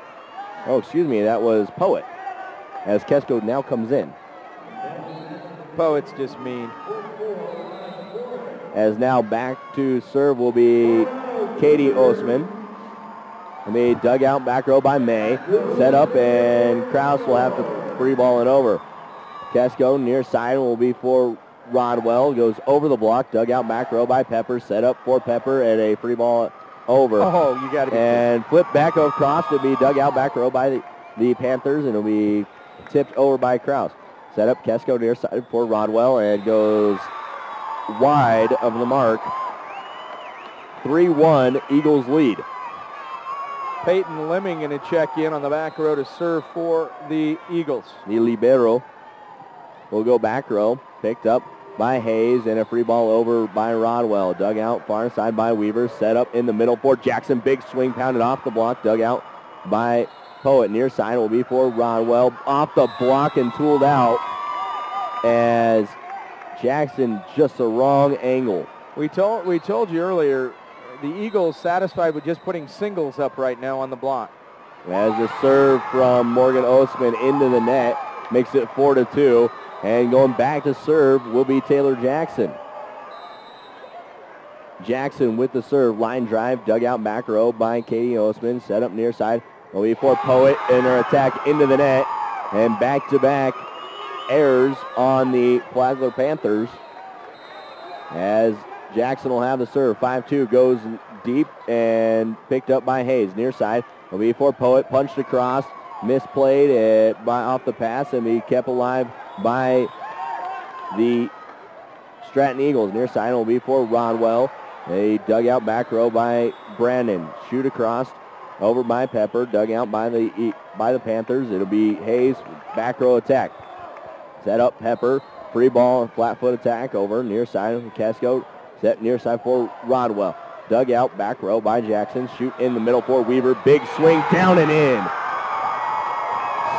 Oh, excuse me, that was Poet, as Kesko now comes in. Poet's just mean. As now back to serve will be Katie Osman. And they dug out back row by May. Set up, and Kraus will have to free ball it over. Kesko near side will be for Rodwell. Goes over the block. Dug out back row by Pepper. Set up for Pepper, and a free ball over. Oh, you got to. And flip back across to be dug out back row by the Panthers, and it'll be tipped over by Kraus. Set up Kesko near side for Rodwell, and goes wide of the mark. 3-1, Eagles lead. Peyton Lemming going to check in on the back row to serve for the Eagles. The libero will go back row, picked up by Hayes, and a free ball over by Rodwell. Dug out far side by Weaver. Set up in the middle for Jackson. Big swing pounded off the block. Dug out by Poet. Near side will be for Rodwell. Off the block and tooled out as Jackson just a wrong angle. We told you earlier, the Eagles satisfied with just putting singles up right now on the block. As the serve from Morgan Ostman into the net makes it 4-2. And going back to serve will be Taylor Jackson. Jackson with the serve, line drive, dug out back row by Katie Ostman. Set up near side. Will be for Poet in her attack into the net. And back-to-back errors on the Flagler Panthers as Jackson will have the serve. 5-2 goes deep and picked up by Hayes. Near side will be for Poet. Punched across. Misplayed off the pass and be kept alive by the Stratton Eagles. Near side will be for Rodwell. A dugout back row by Brandon. Shoot across over by Pepper. Dug out by the Panthers. It'll be Hayes. Back row attack. Set up Pepper. Free ball. Flat foot attack over. Near side. Casco. Set near side for Rodwell. Dug out back row by Jackson. Shoot in the middle for Weaver. Big swing down and in.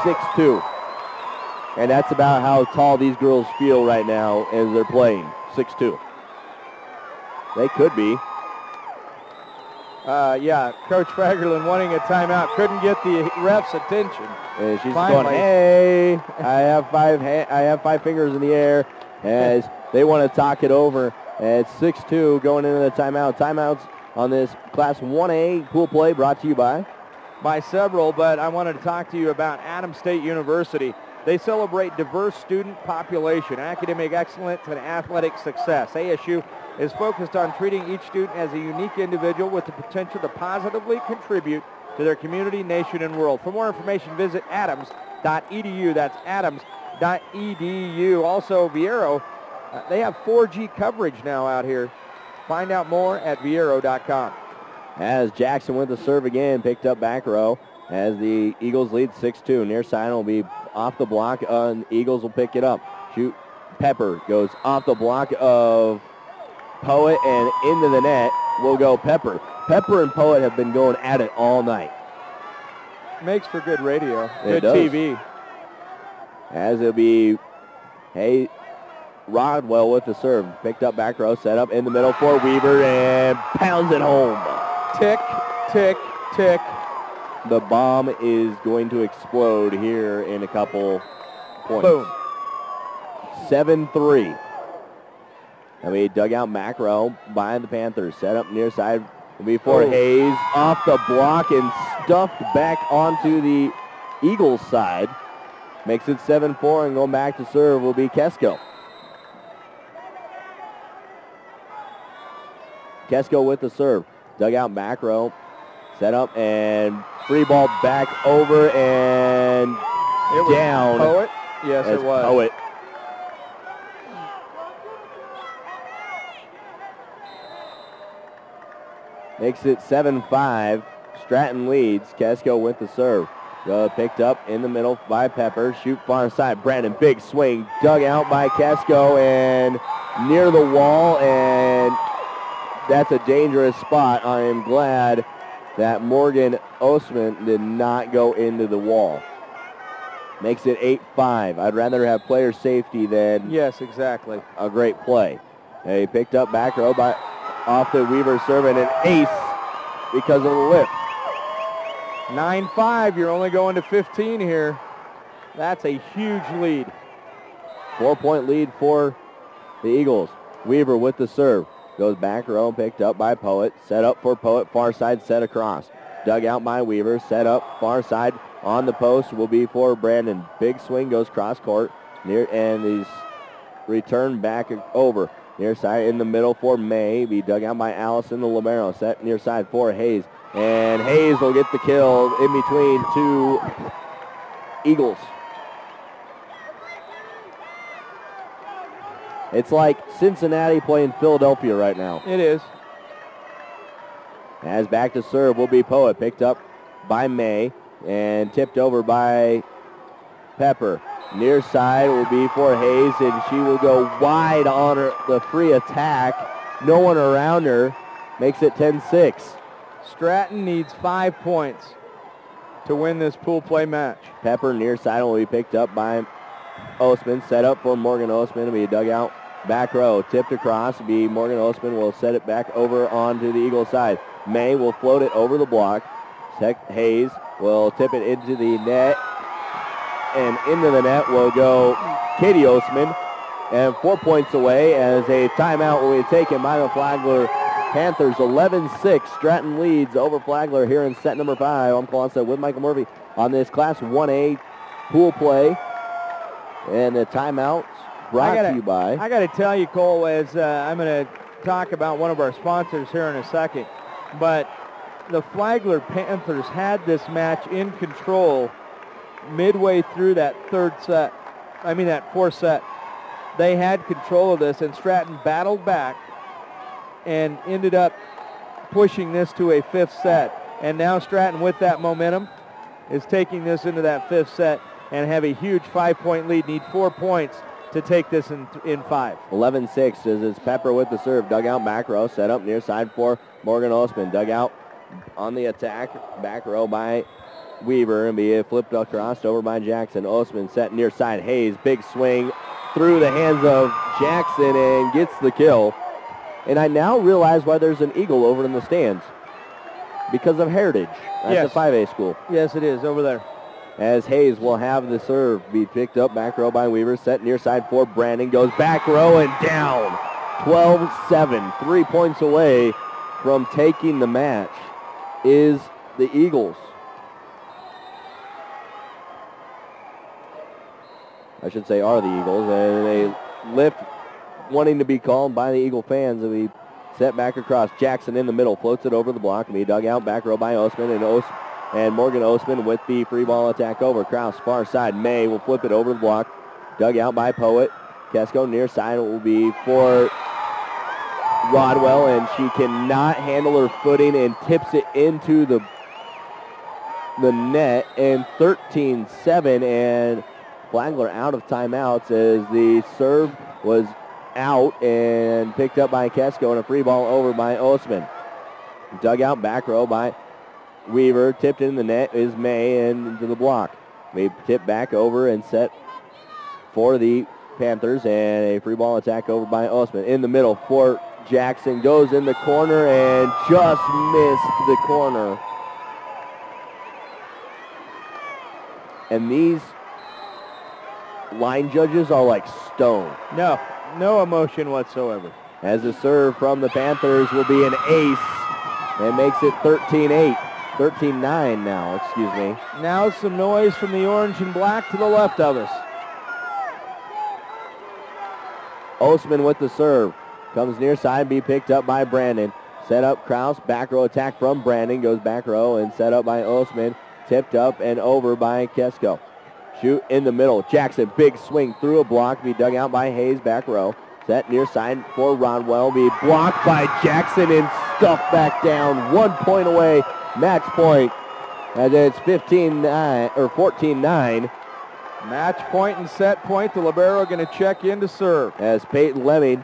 6-2. And that's about how tall these girls feel right now as they're playing. 6-2. They could be. Yeah, Coach Fagerlin wanting a timeout. Couldn't get the ref's attention. And she's Finally. going, hey, I have five fingers in the air as they want to talk it over. And it's 6-2 going into the timeout. Timeouts on this Class 1A pool play brought to you by several, but I wanted to talk to you about Adams State University. They celebrate diverse student population, academic excellence, and athletic success. ASU is focused on treating each student as a unique individual with the potential to positively contribute to their community, nation, and world. For more information, visit adams.edu. That's adams.edu. Also, Viero, they have 4G coverage now out here. Find out more at viero.com. As Jackson with the serve again, picked up back row as the Eagles lead 6-2. Near side will be off the block. Eagles will pick it up. Shoot. Pepper goes off the block of Poet and into the net will go Pepper. Pepper and Poet have been going at it all night. Makes for good radio. It good does. TV. As it'll be, hey, Rodwell with the serve. Picked up back row, set up in the middle for Weaver and pounds it home. Tick, tick, tick. The bomb is going to explode here in a couple points. Boom. 7-3. And we dug out back row by the Panthers. Set up near side before Hayes. Off the block and stuffed back onto the Eagles side. Makes it 7-4 and going back to serve will be Kesko. Kesko with the serve. Dug out back row. Set up and free ball back over and it was down. Poet? Yes, it was. Poet. Makes it 7-5. Stratton leads. Kesko with the serve. Picked up in the middle by Pepper. Shoot far side. Brandon, big swing. Dug out by Kesko and near the wall, and that's a dangerous spot. I am glad that Morgan Ostman did not go into the wall. Makes it 8-5. I'd rather have player safety than yes, exactly. a great play. They picked up back row by off the Weaver serve and an ace because of the lift. 9-5. You're only going to 15 here. That's a huge lead. 4-point lead for the Eagles. Weaver with the serve. Goes back row, picked up by Poet. Set up for Poet, far side, set across. Dug out by Weaver, set up, far side, on the post will be for Brandon. Big swing, goes cross court, near, and he's returned back over. Near side in the middle for May. Be dug out by Allison, the libero. Set near side for Hayes. And Hayes will get the kill in between two Eagles. It's like Cincinnati playing Philadelphia right now. It is. As back to serve will be Poet. Picked up by May and tipped over by Pepper. Near side will be for Hayes, and she will go wide on the free attack. No one around her. Makes it 10-6. Stratton needs 5 points to win this pool play match. Pepper near side will be picked up by Osman. Set up for Morgan Osman to be dug out. Back row, tipped across. Be Morgan Osman will set it back over onto the Eagle side. May will float it over the block. Hayes will tip it into the net. And into the net will go Katie Osman. And 4 points away as a timeout will be taken by the Flagler Panthers. 11-6. Stratton leads over Flagler here in set number 5. I'm Colosset with Michael Murphy on this Class 1A pool play. And the timeout brought to you by... I got to tell you, Cole, as I'm going to talk about one of our sponsors here in a second, but the Flagler Panthers had this match in control midway through that fourth set. They had control of this, and Stratton battled back and ended up pushing this to a fifth set. And now Stratton, with that momentum, is taking this into that fifth set and have a huge 5-point lead. Need 4 points to take this in 5. 11-6 as it's Pepper with the serve. Dug out back row. Set up near side for Morgan Osman. Dug out on the attack. Back row by Weaver and be flipped across over by Jackson. Osman set near side. Hayes, big swing through the hands of Jackson and gets the kill. And I now realize why there's an eagle over in the stands. Because of Heritage. That's a 5A school. Yes, it is over there. As Hayes will have the serve be picked up back row by Weaver. Set near side for Brandon. Goes back row and down. 12-7. 3 points away from taking the match is the Eagles. I should say are the Eagles. And a lift wanting to be called by the Eagle fans. And we set back across. Jackson in the middle. Floats it over the block. And be dug out back row by Osman. And Morgan Osman with the free ball attack over. Kraus far side. May will flip it over the block. Dug out by Poet. Kesko near side. It will be for Rodwell. And she cannot handle her footing and tips it into the net. And 13-7. And Flagler out of timeouts as the serve was out and picked up by Kesko and a free ball over by Osman. Dug out back row by Weaver. Tipped in the net is May and into the block. May tip back over and set for the Panthers and a free ball attack over by Osman. In the middle for Jackson. Goes in the corner and just missed the corner. And these line judges are like stone. No emotion whatsoever. As the serve from the Panthers will be an ace and makes it 13-8. 13-9 now, excuse me. Now some noise from the orange and black to the left of us. Osman with the serve. Comes near side, be picked up by Brandon. Set up Kraus, back row attack from Brandon. Goes back row and set up by Osman. Tipped up and over by Kesko. Shoot in the middle. Jackson, big swing through a block. Be dug out by Hayes, back row. Set near side for Rodwell. Be blocked by Jackson and stuffed back down. 1 point away. Match point. And it's 14-9. Match point and set point. The libero going to check in to serve. As Peyton Lemming,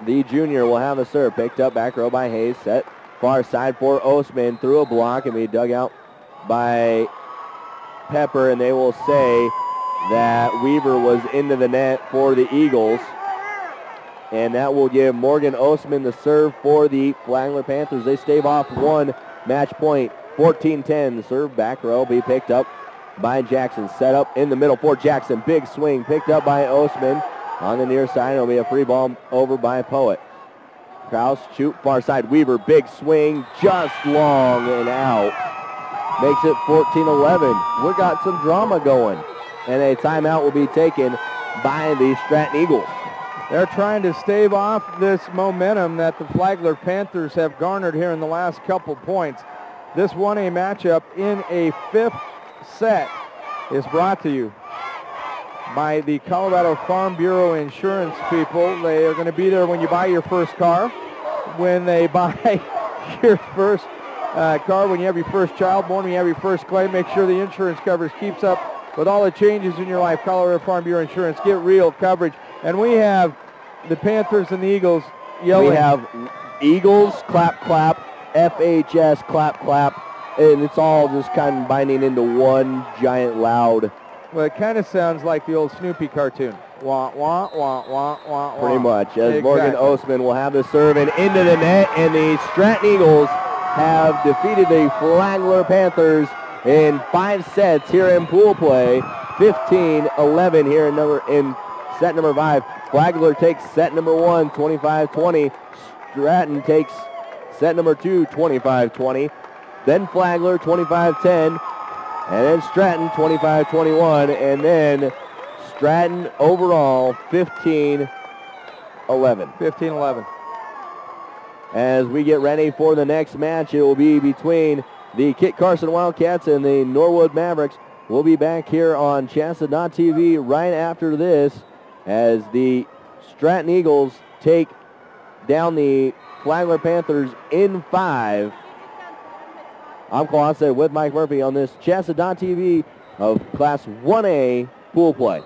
the junior, will have the serve. Picked up back row by Hayes. Set far side for Osman. Through a block and be dug out by Pepper. And they will say that Weaver was into the net for the Eagles. And that will give Morgan Osman the serve for the Flagler Panthers. They stave off one match point. 14-10. The serve back row be picked up by Jackson. Set up in the middle for Jackson. Big swing picked up by Osman. On the near side, it'll be a free ball over by Poet. Kraus shoot far side. Weaver, big swing, just long and out. Makes it 14-11. We got some drama going. And a timeout will be taken by the Stratton Eagles. They're trying to stave off this momentum that the Flagler Panthers have garnered here in the last couple points. This 1A matchup in a fifth set is brought to you by the Colorado Farm Bureau insurance people. They are going to be there when you buy your first car, when they buy your first car, when you have your first child born, when you have your first claim. Make sure the insurance coverage keeps up with all the changes in your life. Colorado Farm Bureau Insurance. Get real coverage. And we have the Panthers and the Eagles yelling. We have Eagles, clap, clap, FHS, clap, clap, and it's all just kind of binding into one giant loud. Well, it kind of sounds like the old Snoopy cartoon. Wah, wah, wah, wah, wah, Pretty wah. much, as Exactly. Morgan Osman will have the serve and into the net, and the Stratton Eagles have defeated the Flagler Panthers in 5 sets here in pool play. 15-11 here in set number 5. Flagler takes set number 1, 25-20. Stratton takes set number 2, 25-20. Then Flagler, 25-10. And then Stratton, 25-21. And then Stratton overall, 15-11. 15-11. As we get ready for the next match, it will be between the Kit Carson Wildcats and the Norwood Mavericks. We'll be back here on CHSAA.TV right after this as the Stratton Eagles take down the Flagler Panthers in 5. I'm Colosset with Mike Murphy on this CHSAA.TV of Class 1A pool play.